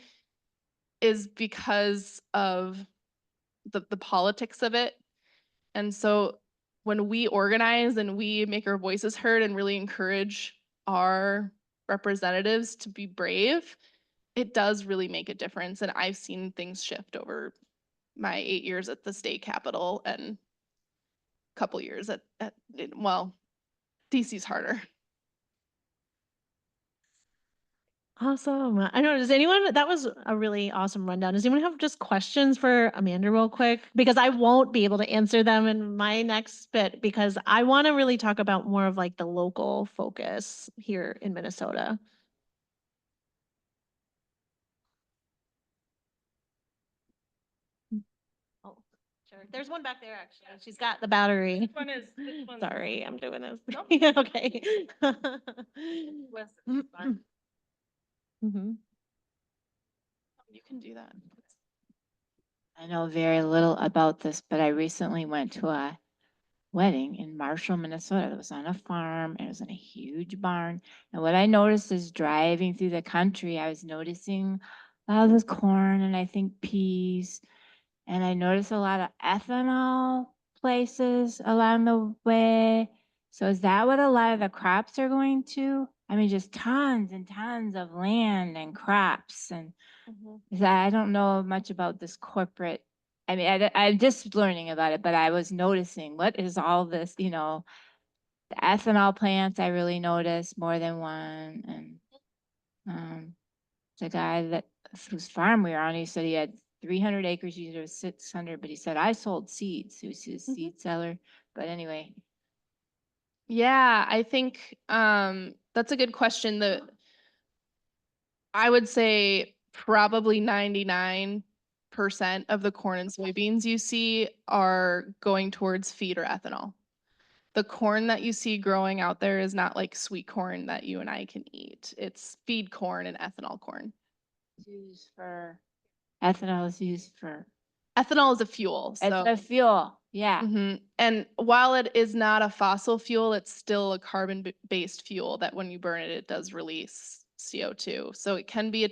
is because of the politics of it. And so when we organize and we make our voices heard and really encourage our representatives to be brave, it does really make a difference. And I've seen things shift over my 8 years at the state capitol and a couple years well, DC's harder. Awesome. I know, that was a really awesome rundown. Does anyone have just questions for Amanda real quick? Because I won't be able to answer them in my next bit because I want to really talk about more of the local focus here in Minnesota. Oh, sure. There's one back there actually. She's got the battery. This one is Sorry, I'm doing this. Nope. Okay. Mhm. You can do that. I know very little about this, but I recently went to a wedding in Marshall, Minnesota. It was on a farm. It was in a huge barn. And what I noticed is driving through the country, I was noticing all this corn and I think peas. And I noticed a lot of ethanol places along the way. So is that what a lot of the crops are going to? I mean, just tons and tons of land and crops. And is that, I don't know much about this corporate. I mean, I'm just learning about it, but I was noticing what is all this, you know, the ethanol plants. I really noticed more than one. And the guy that whose farm we were on, he said he had 300 acres, he was 600, but he said, I sold seeds. He was his seed seller. But anyway, Yeah, I think that's a good question. I would say probably 99% of the corn and soybeans you see are going towards feed or ethanol. The corn that you see growing out there is not like sweet corn that you and I can eat. It's feed corn and ethanol corn. used for ethanol is used for Ethanol is a fuel. it's So a fuel. Yeah. And while it is not a fossil fuel, it's still a carbon-based fuel that when you burn it, it does release CO2. So it can be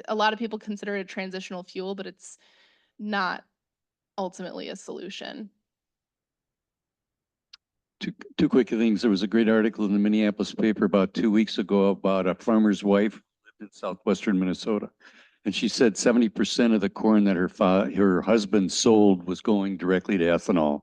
a lot of people consider it a transitional fuel, but it's not ultimately a solution. Two quick things. There was a great article in the Minneapolis paper about 2 weeks ago about a farmer's wife who lived in southwestern Minnesota. And she said 70% of the corn that her husband sold was going directly to ethanol.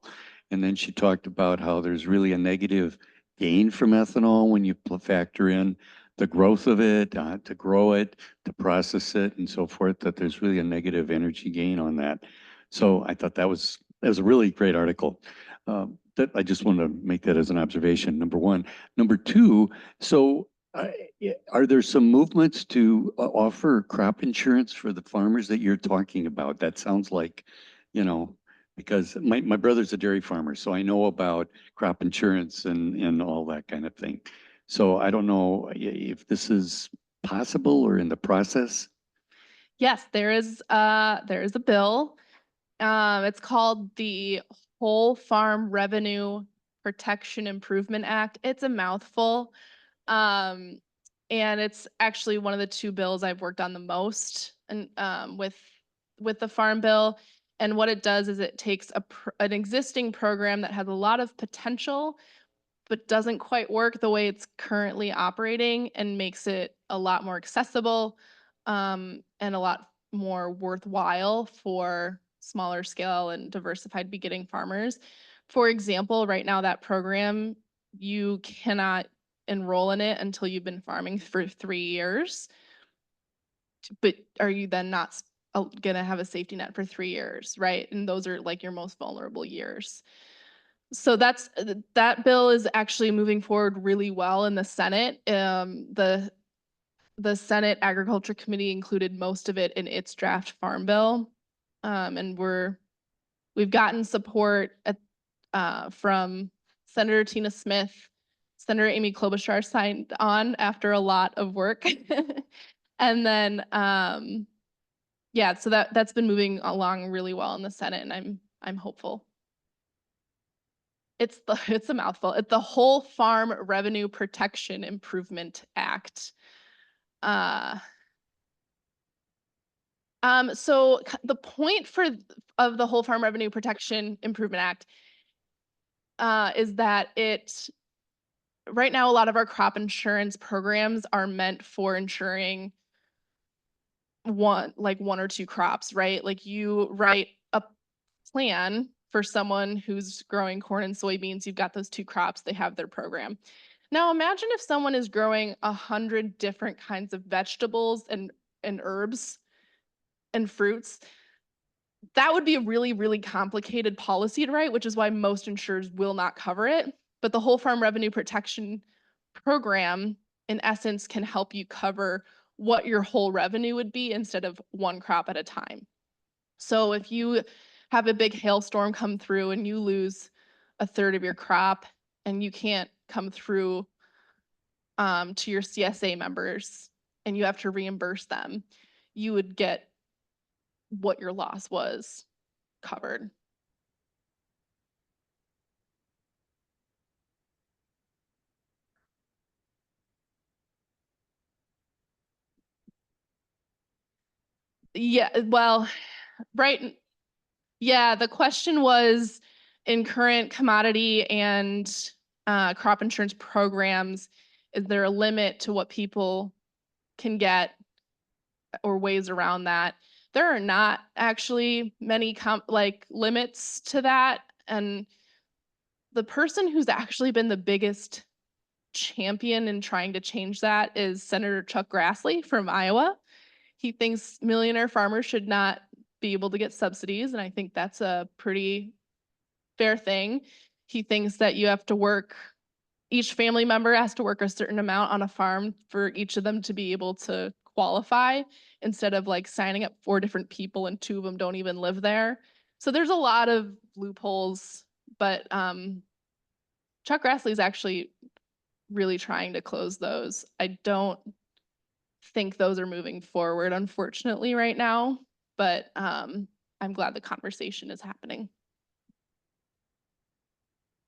And then she talked about how there's really a negative gain from ethanol when you factor in the growth of it, to grow it, to process it, and so forth, that there's really a negative energy gain on that. So I thought that was a really great article. That I just want to make that as an observation, number one. Number two, so are there some movements to offer crop insurance for the farmers that you're talking about? That sounds like, you know, because my brother's a dairy farmer, so I know about crop insurance and all that kind of thing. So I don't know if this is possible or in the process. Yes, there is a bill. It's called the Whole Farm Revenue Protection Improvement Act. It's a mouthful. And it's actually one of the two bills I've worked on the most and with the Farm Bill. And what it does is it takes an existing program that has a lot of potential but doesn't quite work the way it's currently operating and makes it a lot more accessible and a lot more worthwhile for smaller scale and diversified beginning farmers. For example, right now that program, you cannot enroll in it until you've been farming for 3 years. But are you then not going to have a safety net for 3 years, right? And those are like your most vulnerable years. So that bill is actually moving forward really well in the Senate. The Senate Agriculture Committee included most of it in its draft farm bill. And we've gotten support from Senator Tina Smith, Senator Amy Klobuchar signed on after a lot of work. And then yeah, so that's been moving along really well in the Senate, and I'm hopeful. It's a mouthful. It's the Whole Farm Revenue Protection Improvement Act. So the point of the Whole Farm Revenue Protection Improvement Act is that right now a lot of our crop insurance programs are meant for insuring one or two crops, right? Like you write a plan for someone who's growing corn and soybeans, you've got those two crops, they have their program. Now imagine if someone is growing 100 different kinds of vegetables and herbs and fruits. That would be a really, really complicated policy to write, which is why most insurers will not cover it. But the Whole Farm Revenue Protection Program, in essence, can help you cover what your whole revenue would be instead of one crop at a time. So if you have a big hailstorm come through and you lose a third of your crop and you can't come through to your CSA members and you have to reimburse them, you would get what your loss was covered. Yeah, well, right. Yeah, the question was in current commodity and crop insurance programs, is there a limit to what people can get or ways around that? There are not actually many limits to that. And the person who's actually been the biggest champion in trying to change that is Senator Chuck Grassley from Iowa. He thinks millionaire farmers should not be able to get subsidies, and I think that's a pretty fair thing. He thinks that you have to work, each family member has to work a certain amount on a farm for each of them to be able to qualify, instead of like signing up 4 different people and 2 of them don't even live there. So there's a lot of loopholes, but Chuck Grassley is actually really trying to close those. I don't think those are moving forward, unfortunately, right now, but I'm glad the conversation is happening.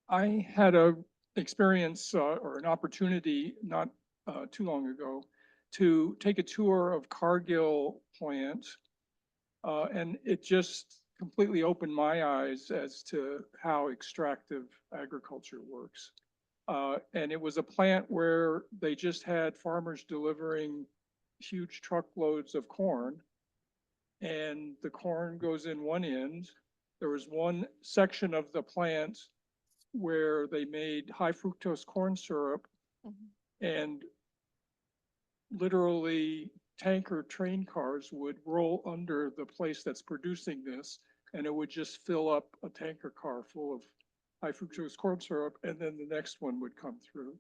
I had a experience or an opportunity not too long ago to take a tour of Cargill plant, and it just completely opened my eyes as to how extractive agriculture works. And it was a plant where they just had farmers delivering huge truckloads of corn, and the corn goes in one end. There was one section of the plant where they made high fructose corn syrup, and literally tanker train cars would roll under the place that's producing this, and it would just fill up a tanker car full of high fructose corn syrup, and then the next one would come through.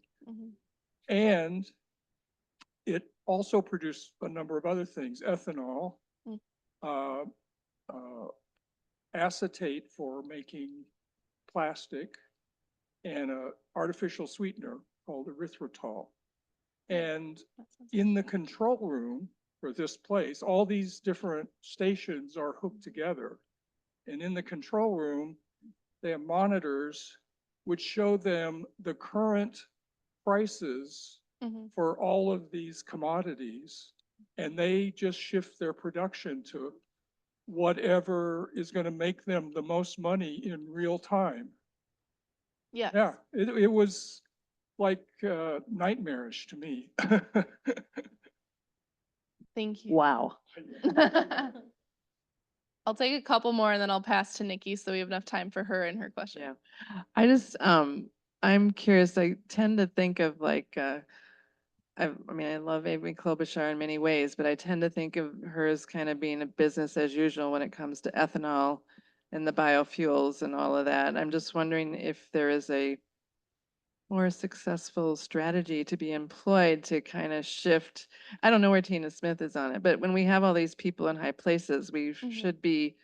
And it also produced a number of other things: ethanol, acetate for making plastic, and an artificial sweetener called erythritol. And in the control room for this place, all these different stations are hooked together. And in the control room, they have monitors which show them the current prices for all of these commodities. And they just shift their production to whatever is going to make them the most money in real time. Yes. Yeah, it was like nightmarish to me. Thank you. Wow. I'll take a couple more and then I'll pass to Nikki so we have enough time for her and her question. Yeah. I just, I'm curious, I tend to think of like, I mean, I love Amy Klobuchar in many ways, but I tend to think of her as kind of being a business as usual when it comes to ethanol and the biofuels and all of that. I'm just wondering if there is a more successful strategy to be employed to kind of shift. I don't know where Tina Smith is on it, but when we have all these people in high places, we should be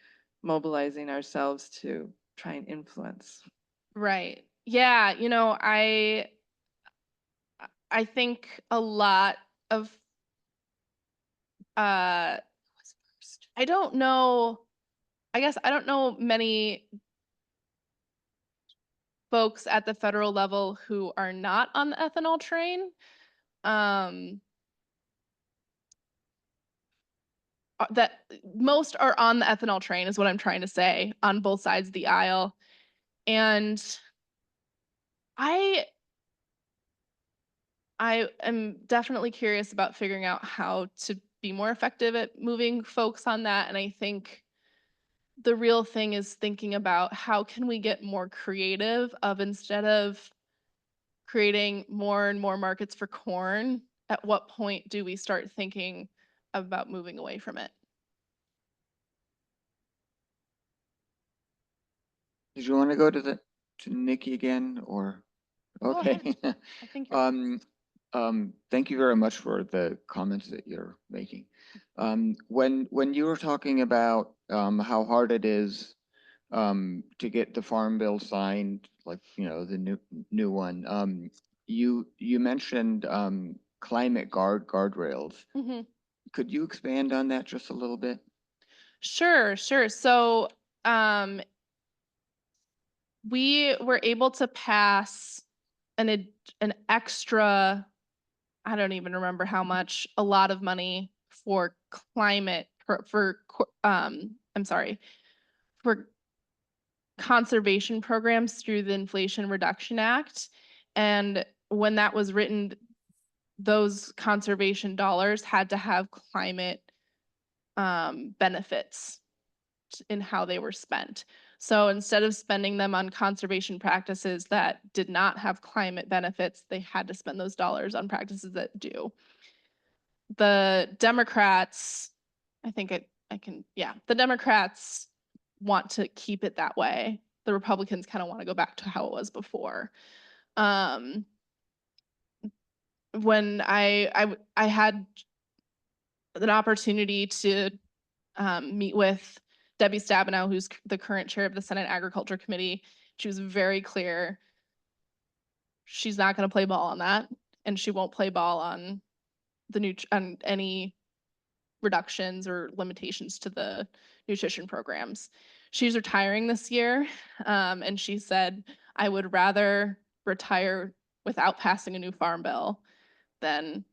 mobilizing ourselves to try and influence. Right. Yeah, I think a lot of I don't know, I guess I don't know many folks at the federal level who are not on the ethanol train. That most are on the ethanol train is what I'm trying to say, on both sides of the aisle. And I am definitely curious about figuring out how to be more effective at moving folks on that. And I think the real thing is thinking about how can we get more creative, of instead of creating more and more markets for corn, at what point do we start thinking about moving away from it? Did you want to go to Nikki again, or? Go ahead. Okay. I think you're Thank you very much for the comments that you're making. When you were talking about how hard it is to get the Farm Bill signed, like the new one, you mentioned climate guardrails. Could you expand on that just a little bit? Sure. So we were able to pass an extra, I don't even remember how much, a lot of money for climate I'm sorry, for conservation programs through the Inflation Reduction Act. And when that was written, those conservation dollars had to have climate benefits in how they were spent. So instead of spending them on conservation practices that did not have climate benefits, they had to spend those dollars on practices that do. The Democrats, the Democrats want to keep it that way. The Republicans kind of want to go back to how it was before. When I had an opportunity to meet with Debbie Stabenow, who's the current chair of the Senate Agriculture Committee. She was very clear. She's not going to play ball on that, and she won't play ball on on any reductions or limitations to the nutrition programs. She's retiring this year, and she said, "I would rather retire without passing a new farm bill than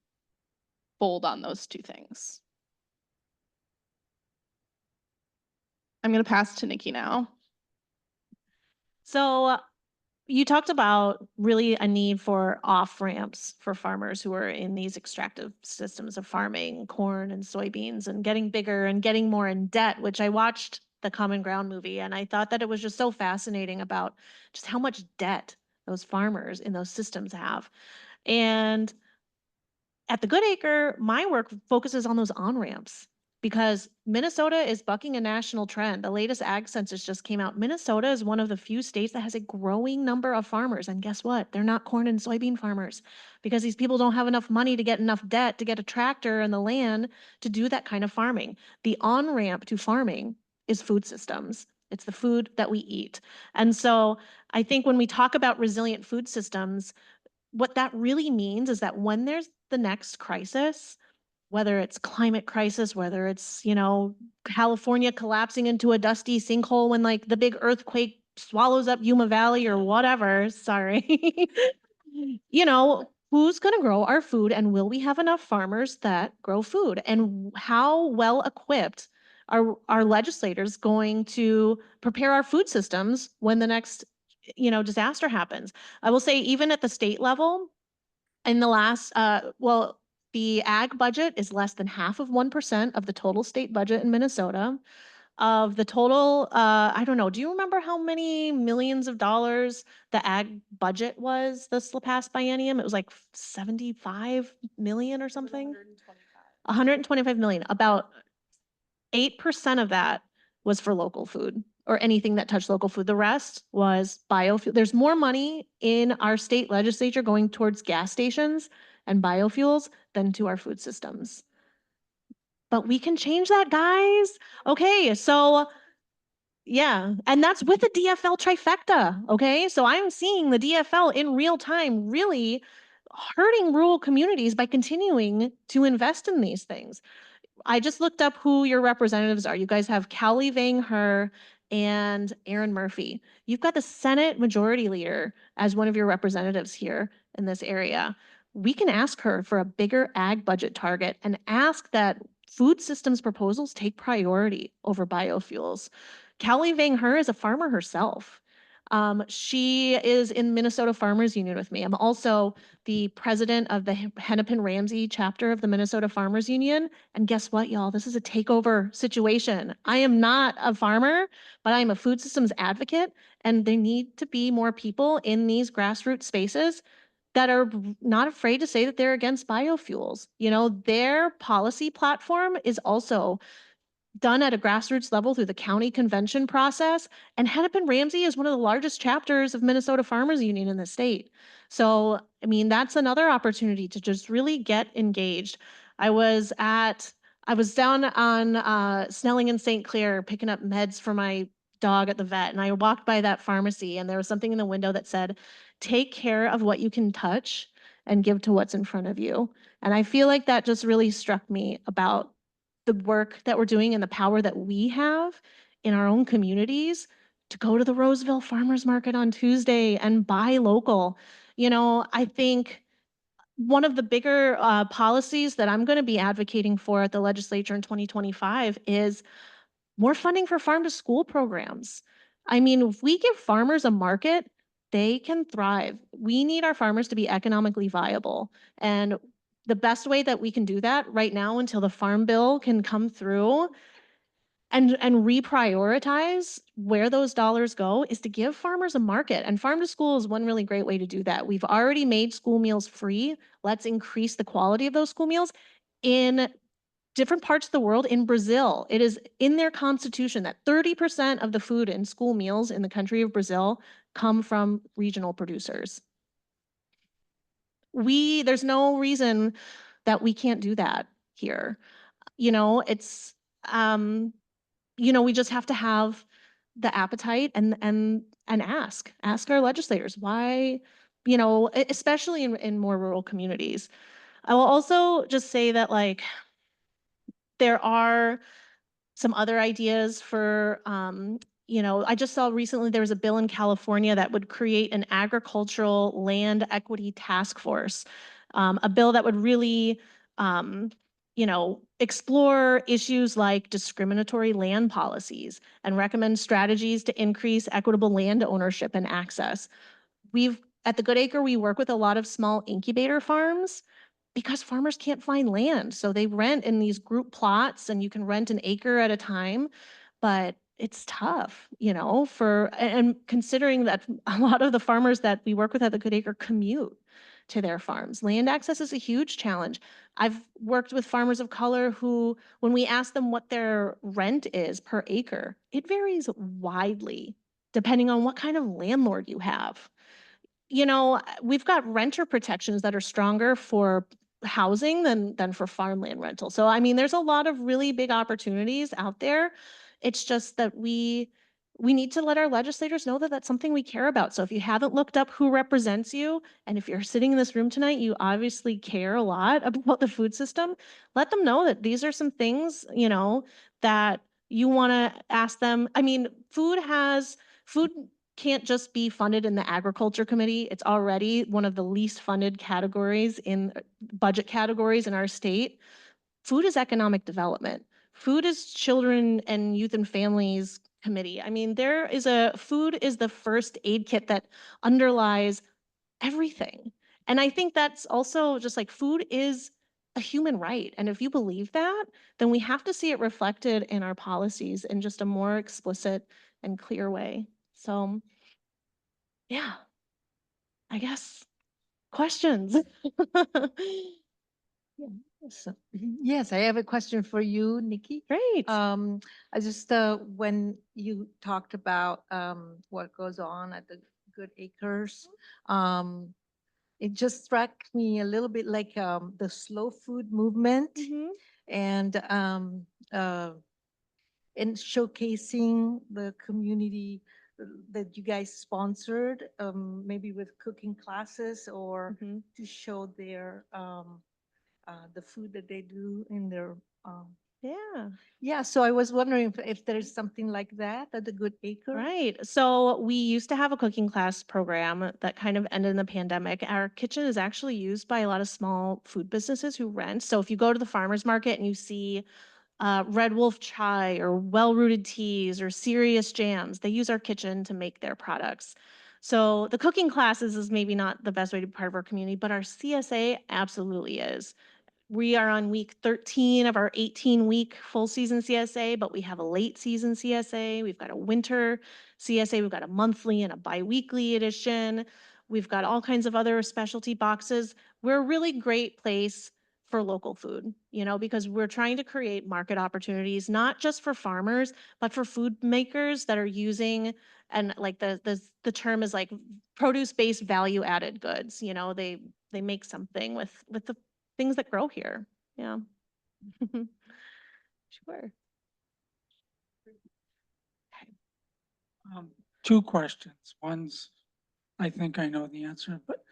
fold on those two things." I'm going to pass to Nikki now. So you talked about really a need for off ramps for farmers who are in these extractive systems of farming, corn and soybeans, and getting bigger and getting more in debt, which I watched the Common Ground movie, and I thought that it was just so fascinating about just how much debt those farmers in those systems have. And at the Good Acre, my work focuses on those on ramps because Minnesota is bucking a national trend. The latest ag census just came out. Minnesota is one of the few states that has a growing number of farmers. And guess what? They're not corn and soybean farmers because these people don't have enough money to get enough debt to get a tractor and the land to do that kind of farming. The on ramp to farming is food systems. It's the food that we eat. And so I think when we talk about resilient food systems, what that really means is that when there's the next crisis, whether it's climate crisis, whether it's, California collapsing into a dusty sinkhole when like the big earthquake swallows up Yuma Valley or whatever, sorry. Who's going to grow our food and will we have enough farmers that grow food? And how well equipped are our legislators going to prepare our food systems when the next disaster happens? I will say even at the state level, in the last, the ag budget is less than half of 1% of the total state budget in Minnesota. Of the total, I don't know, do you remember how many millions of dollars the ag budget was this past biennium? It was like 75 million or something? 125 million. About 8% of that was for local food or anything that touched local food. The rest was biofuel. There's more money in our state legislature going towards gas stations and biofuels than to our food systems. But we can change that, guys. Okay, so yeah, and that's with the DFL trifecta, okay? So I'm seeing the DFL in real time really hurting rural communities by continuing to invest in these things. I just looked up who your representatives are. You guys have Callie Vang-Her and Aaron Murphy. You've got the Senate Majority Leader as one of your representatives here in this area. We can ask her for a bigger ag budget target and ask that food systems proposals take priority over biofuels. Callie Vang-Her is a farmer herself. She is in Minnesota Farmers Union with me. I'm also the president of the Hennepin Ramsey chapter of the Minnesota Farmers Union. And guess what, y'all? This is a takeover situation. I am not a farmer, but I'm a food systems advocate. And there need to be more people in these grassroots spaces that are not afraid to say that they're against biofuels. Their policy platform is also done at a grassroots level through the county convention process. And Hennepin Ramsey is one of the largest chapters of Minnesota Farmers Union in the state. So, that's another opportunity to just really get engaged. I was down on Snelling and St. Clair picking up meds for my dog at the vet. And I walked by that pharmacy and there was something in the window that said, "Take care of what you can touch and give to what's in front of you." And I feel like that just really struck me about the work that we're doing and the power that we have in our own communities to go to the Roseville Farmers Market on Tuesday and buy local. I think one of the bigger policies that I'm going to be advocating for at the legislature in 2025 is more funding for farm to school programs. I mean, if we give farmers a market, they can thrive. We need our farmers to be economically viable. And the best way that we can do that right now until the farm bill can come through and reprioritize where those dollars go is to give farmers a market. And farm to school is one really great way to do that. We've already made school meals free. Let's increase the quality of those school meals. In different parts of the world, in Brazil, it is in their constitution that 30% of the food in school meals in the country of Brazil come from regional producers. There's no reason that we can't do that here. You know, it's we just have to have the appetite and ask our legislators why, especially in more rural communities. I will also just say that like there are some other ideas for I just saw recently there was a bill in California that would create an agricultural land equity task force, a bill that would really explore issues like discriminatory land policies and recommend strategies to increase equitable land ownership and access. At the Good Acre, we work with a lot of small incubator farms because farmers can't find land. So they rent in these group plots and you can rent an acre at a time, but it's tough, and considering that a lot of the farmers that we work with at the Good Acre commute to their farms. Land access is a huge challenge. I've worked with farmers of color who, when we ask them what their rent is per acre, it varies widely depending on what kind of landlord you have. We've got renter protections that are stronger for housing than for farmland rental. So, I mean, there's a lot of really big opportunities out there. It's just that we need to let our legislators know that that's something we care about. So if you haven't looked up who represents you, and if you're sitting in this room tonight, you obviously care a lot about the food system, let them know that these are some things, that you want to ask them. I mean, food can't just be funded in the agriculture committee. It's already one of the least funded categories in budget categories in our state. Food is economic development. Food is children and youth and families committee. I mean, food is the first aid kit that underlies everything. And I think that's also just like food is a human right. And if you believe that, then we have to see it reflected in our policies in just a more explicit and clear way. So yeah, I guess questions. So, yes, I have a question for you, Nikki. Great. I just, when you talked about what goes on at the Good Acres, it just struck me a little bit like the slow food movement Mhm. and in showcasing the community that you guys sponsored, maybe with cooking classes or Mhm. to show their the food that they do in their Yeah. yeah. So I was wondering if there's something like that at the Good Acre. Right. So we used to have a cooking class program that kind of ended in the pandemic. Our kitchen is actually used by a lot of small food businesses who rent. So if you go to the farmer's market and you see Red Wolf Chai or Well Rooted Teas or Serious Jams, they use our kitchen to make their products. So the cooking classes is maybe not the best way to be part of our community, but our CSA absolutely is. We are on week 13 of our 18-week full season CSA, but we have a late season CSA. We've got a winter CSA. We've got a monthly and a biweekly edition. We've got all kinds of other specialty boxes. We're a really great place for local food, because we're trying to create market opportunities, not just for farmers, but for food makers that are using, and like the term is like produce-based value-added goods. They make something with the things that grow here. Yeah. Sure. Two questions. One's, I think I know the answer, but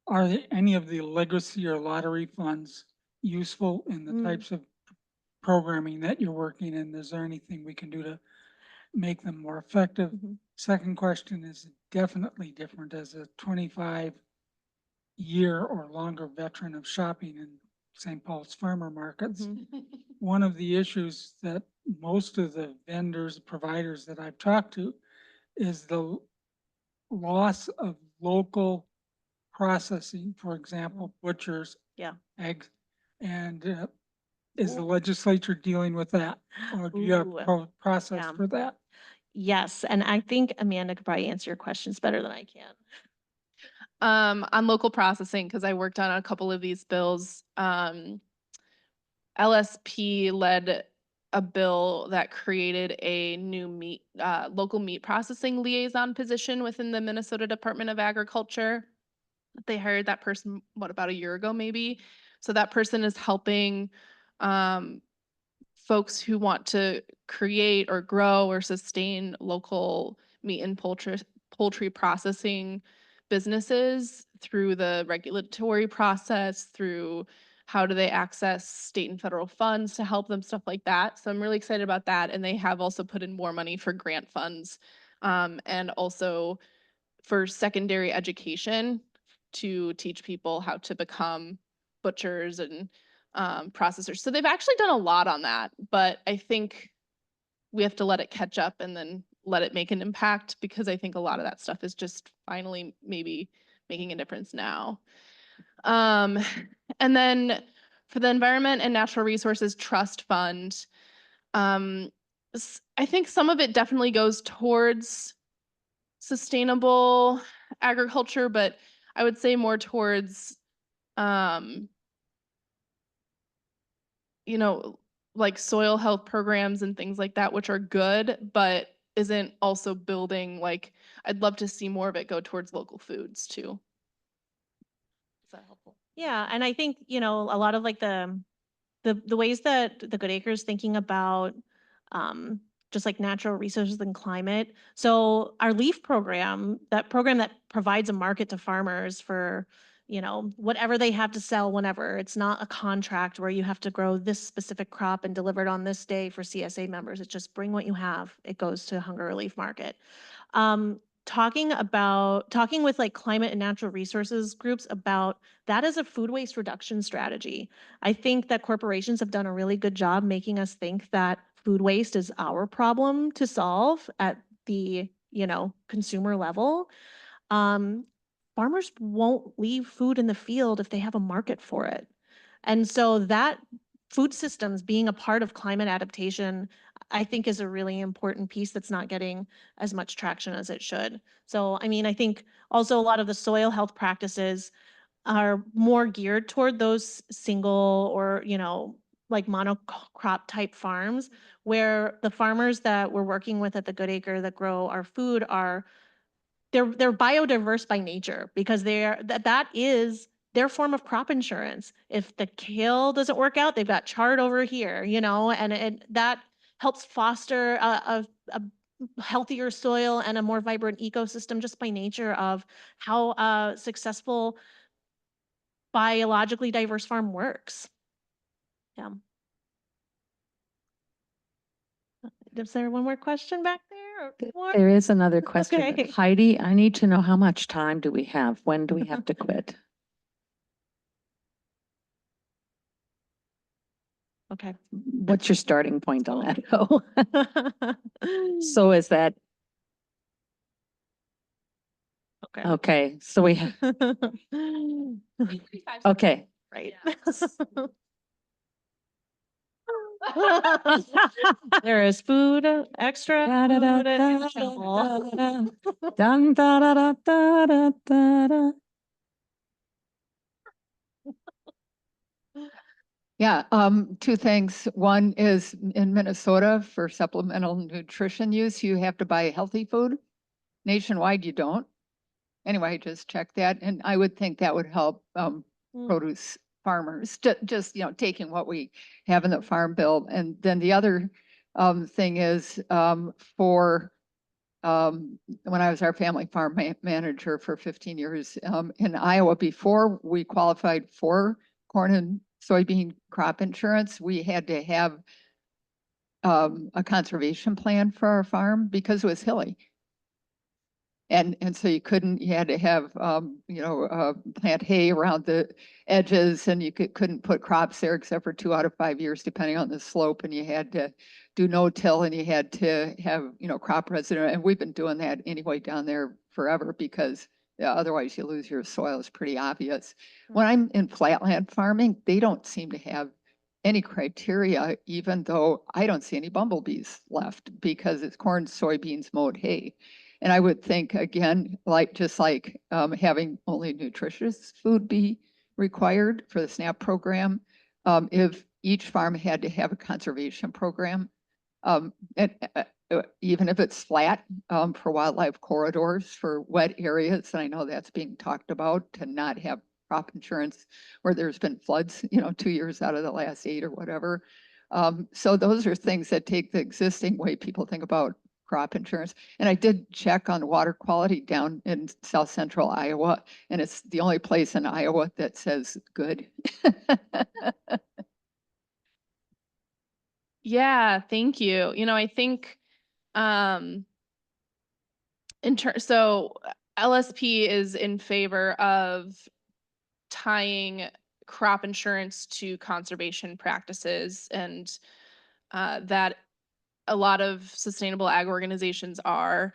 are there any of the legacy or lottery funds useful in the types of programming that you're working in? Is there anything we can do to make them more effective? Mhm. Second question is definitely different as a 25 year or longer veteran of shopping in St. Paul's farmer markets. Mm-hmm. One of the issues that most of the vendors, providers that I've talked to is the loss of local processing, for example, butchers. Yeah. Eggs. And is the legislature dealing with that? Or do you have Ooh, a process yeah. for that? Yes, and I think Amanda could probably answer your questions better than I can. On local processing, because I worked on a couple of these bills, LSP led a bill that created a new local meat processing liaison position within the Minnesota Department of Agriculture. They hired that person, what, about a year ago, maybe? So that person is helping folks who want to create or grow or sustain local meat and poultry processing businesses through the regulatory process, through how do they access state and federal funds to help them, stuff like that. So I'm really excited about that. And they have also put in more money for grant funds and also for secondary education to teach people how to become butchers and processors. So they've actually done a lot on that, but I think we have to let it catch up and then let it make an impact, because I think a lot of that stuff is just finally maybe making a difference now. And then for the Environment and Natural Resources Trust Fund, I think some of it definitely goes towards sustainable agriculture, but I would say more towards you know, like soil health programs and things like that, which are good, but isn't also building, like, I'd love to see more of it go towards local foods too. Is that helpful? Yeah, and I think, a lot of like the ways that the Good Acre is thinking about just like natural resources and climate. So our LEAF program, that program that provides a market to farmers for, whatever they have to sell whenever. It's not a contract where you have to grow this specific crop and deliver it on this day for CSA members. It's just bring what you have. It goes to Hunger Relief Market. Talking with like climate and natural resources groups about that as a food waste reduction strategy. I think that corporations have done a really good job making us think that food waste is our problem to solve at the, consumer level. Farmers won't leave food in the field if they have a market for it. And so that food systems being a part of climate adaptation, I think, is a really important piece that's not getting as much traction as it should. So, I mean, I think also a lot of the soil health practices are more geared toward those single or, like monocrop type farms, where the farmers that we're working with at the Good Acre that grow our food they're biodiverse by nature, because that is their form of crop insurance. If the kale doesn't work out, they've got chard over here, and that helps foster a healthier soil and a more vibrant ecosystem just by nature of how successful biologically diverse farm works. Yeah. Is there one more question back there? Or more? There is another question. Okay. Heidi, I need to know, how much time do we have? When do we have to quit? Okay. What's your starting point on that? though? So is that, Okay. okay, so we have, okay. Right. There is food, extra Da, da, da, food in da, the da, chapel. da, da. Dun, da, da, da, da, da, da, da. Yeah, two things. One is in Minnesota for supplemental nutrition use, you have to buy healthy food. Nationwide, you don't. Anyway, just check that. And I would think that would help produce farmers, just, taking what we have in the farm bill. And then the other thing is for when I was our family farm manager for 15 years in Iowa, before we qualified for corn and soybean crop insurance, we had to have a conservation plan for our farm because it was hilly. And so you had to have, plant hay around the edges, and you couldn't put crops there except for 2 out of 5 years, depending on the slope. And you had to do no-till, and you had to have, crop residue. And we've been doing that anyway down there forever, because otherwise you lose your soil. It's pretty obvious. When I'm in flatland farming, they don't seem to have any criteria, even though I don't see any bumblebees left, because it's corn, soybeans, mowed hay. And I would think, again, just like having only nutritious food be required for the SNAP program, if each farm had to have a conservation program, and even if it's flat, for wildlife corridors for wet areas, and I know that's being talked about, to not have crop insurance where there's been floods, 2 years out of the last 8 or whatever. So those are things that take the existing way people think about crop insurance. And I did check on water quality down in south central Iowa, and it's the only place in Iowa that says good. Yeah, thank you. I think so LSP is in favor of tying crop insurance to conservation practices, and that a lot of sustainable ag organizations are.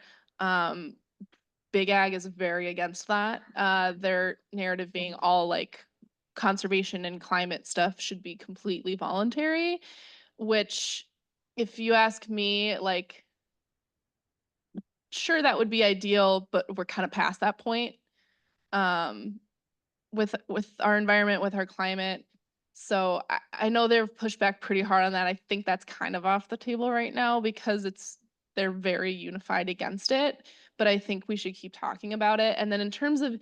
Big Ag is very against that. Their narrative being all like conservation and climate stuff should be completely voluntary, which, if you ask me, like, sure, that would be ideal, but we're kind of past that point. With our environment, with our climate. So I know they've pushed back pretty hard on that. I think that's kind of off the table right now, because they're very unified against it. But I think we should keep talking about it. And then in terms of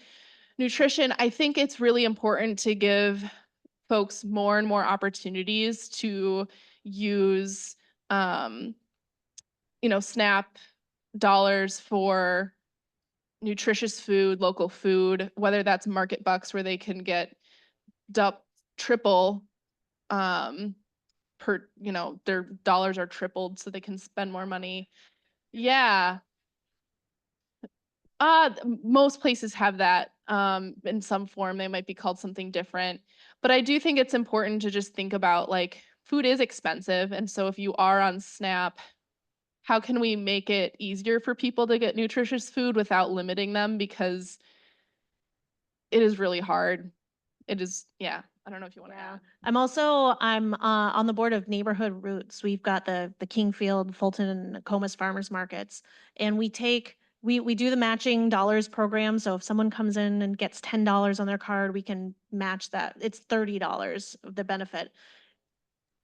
nutrition, I think it's really important to give folks more and more opportunities to use SNAP dollars for nutritious food, local food, whether that's market bucks where they can get triple per, their dollars are tripled so they can spend more money. Yeah. Most places have that in some form. They might be called something different. But I do think it's important to just think about, like, food is expensive. And so if you are on SNAP, how can we make it easier for people to get nutritious food without limiting them? Because it is really hard. It is, yeah. I don't know if you want to add. I'm on the board of Neighborhood Roots. We've got the Kingfield, Fulton, and Comus farmers markets, and we do the matching dollars program. So if someone comes in and gets $10 on their card, we can match that. It's $30 of the benefit.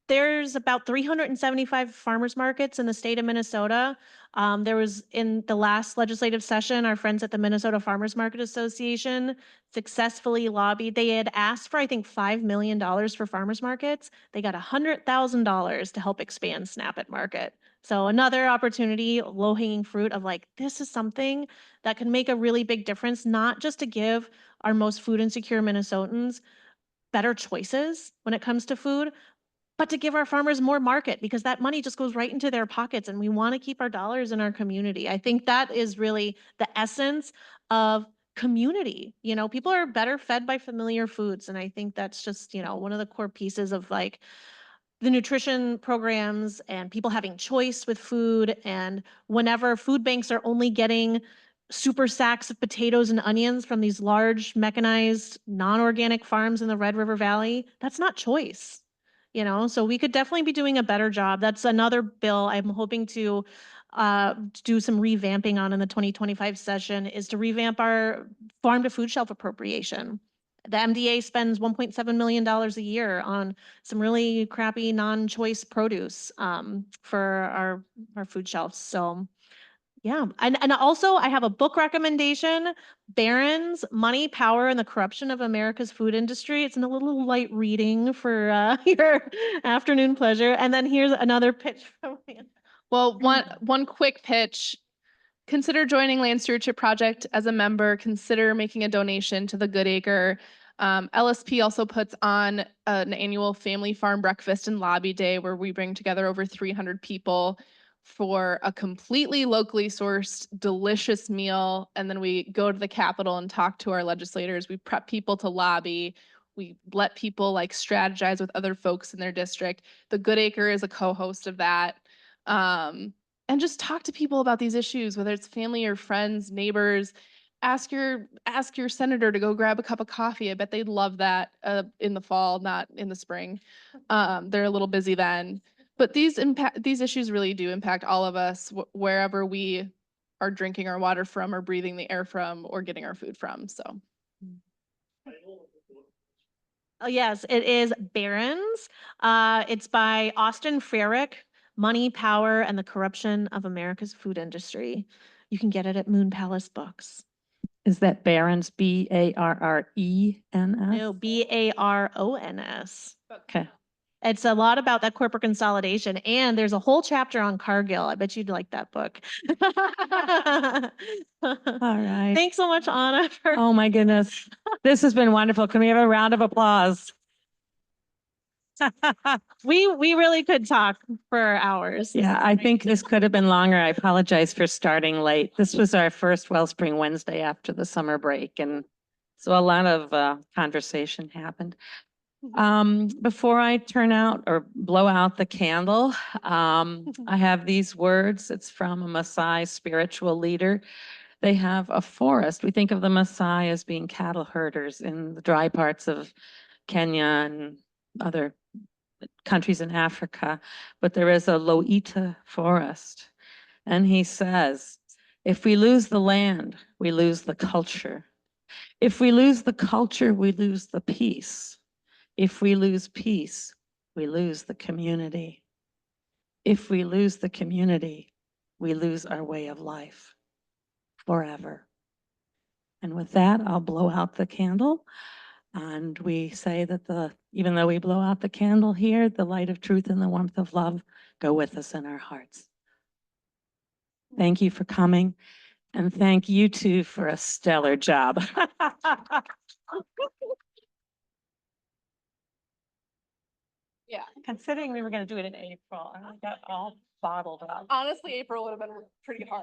There's about 375 farmers markets in the state of Minnesota. There was, in the last legislative session, our friends at the Minnesota Farmers Market Association successfully lobbied. They had asked for, I think, $5 million for farmers markets. They got $100,000 to help expand SNAP at market. So another opportunity, low-hanging fruit of, like, this is something that can make a really big difference, not just to give our most food insecure Minnesotans better choices when it comes to food, but to give our farmers more market, because that money just goes right into their pockets, and we want to keep our dollars in our community. I think that is really the essence of community. People are better fed by familiar foods, and I think that's just, one of the core pieces of, like, the nutrition programs and people having choice with food. And whenever food banks are only getting super sacks of potatoes and onions from these large mechanized non-organic farms in the Red River Valley, that's not choice. So we could definitely be doing a better job. That's another bill I'm hoping to do some revamping on in the 2025 session, is to revamp our farm to food shelf appropriation. The MDA spends $1.7 million a year on some really crappy non-choice produce for our food shelves. So yeah, and also I have a book recommendation, Barron's Money, Power, and the Corruption of America's Food Industry. It's a little light reading for your afternoon pleasure. And then here's another pitch from me. Well, one quick pitch. Consider joining Land Stewardship Project as a member. Consider making a donation to the Good Acre. LSP also puts on an annual family farm breakfast and lobby day where we bring together over 300 people. for a completely locally sourced, delicious meal. And then we go to the Capitol and talk to our legislators. We prep people to lobby. We let people like strategize with other folks in their district. The Good Acre is a co-host of that. And just talk to people about these issues, whether it's family or friends, neighbors. Ask your senator to go grab a cup of coffee. I bet they'd love that in the fall, not in the spring. They're a little busy then. But these issues really do impact all of us wherever we are drinking our water from or breathing the air from or getting our food from. So. Oh, yes, it is Barron's. It's by Austin Frerick, Money, Power, and the Corruption of America's Food Industry. You can get it at Moon Palace Books. Is that Barron's, B-A-R-R-E-N-S? No, Barons. Okay. It's a lot about that corporate consolidation, and there's a whole chapter on Cargill. I bet you'd like that book. All right. Thanks so much, Anna. Oh my goodness. This has been wonderful. Can we have a round of applause? We really could talk for hours. Yeah, I think this could have been longer. I apologize for starting late. This was our first Wellspring Wednesday after the summer break, and so a lot of conversation happened. Before I turn out or blow out the candle, I have these words. It's from a Maasai spiritual leader. They have a forest. We think of the Maasai as being cattle herders in the dry parts of Kenya and other countries in Africa, but there is a Loita forest. And he says, if we lose the land, we lose the culture. If we lose the culture, we lose the peace. If we lose peace, we lose the community. If we lose the community, we lose our way of life forever. And with that, I'll blow out the candle. And we say that even though we blow out the candle here, the light of truth and the warmth of love go with us in our hearts. Thank you for coming. And thank you too for a stellar job. Yeah. Considering we were going to do it in April, I got all bottled up. Honestly, April would have been pretty hard.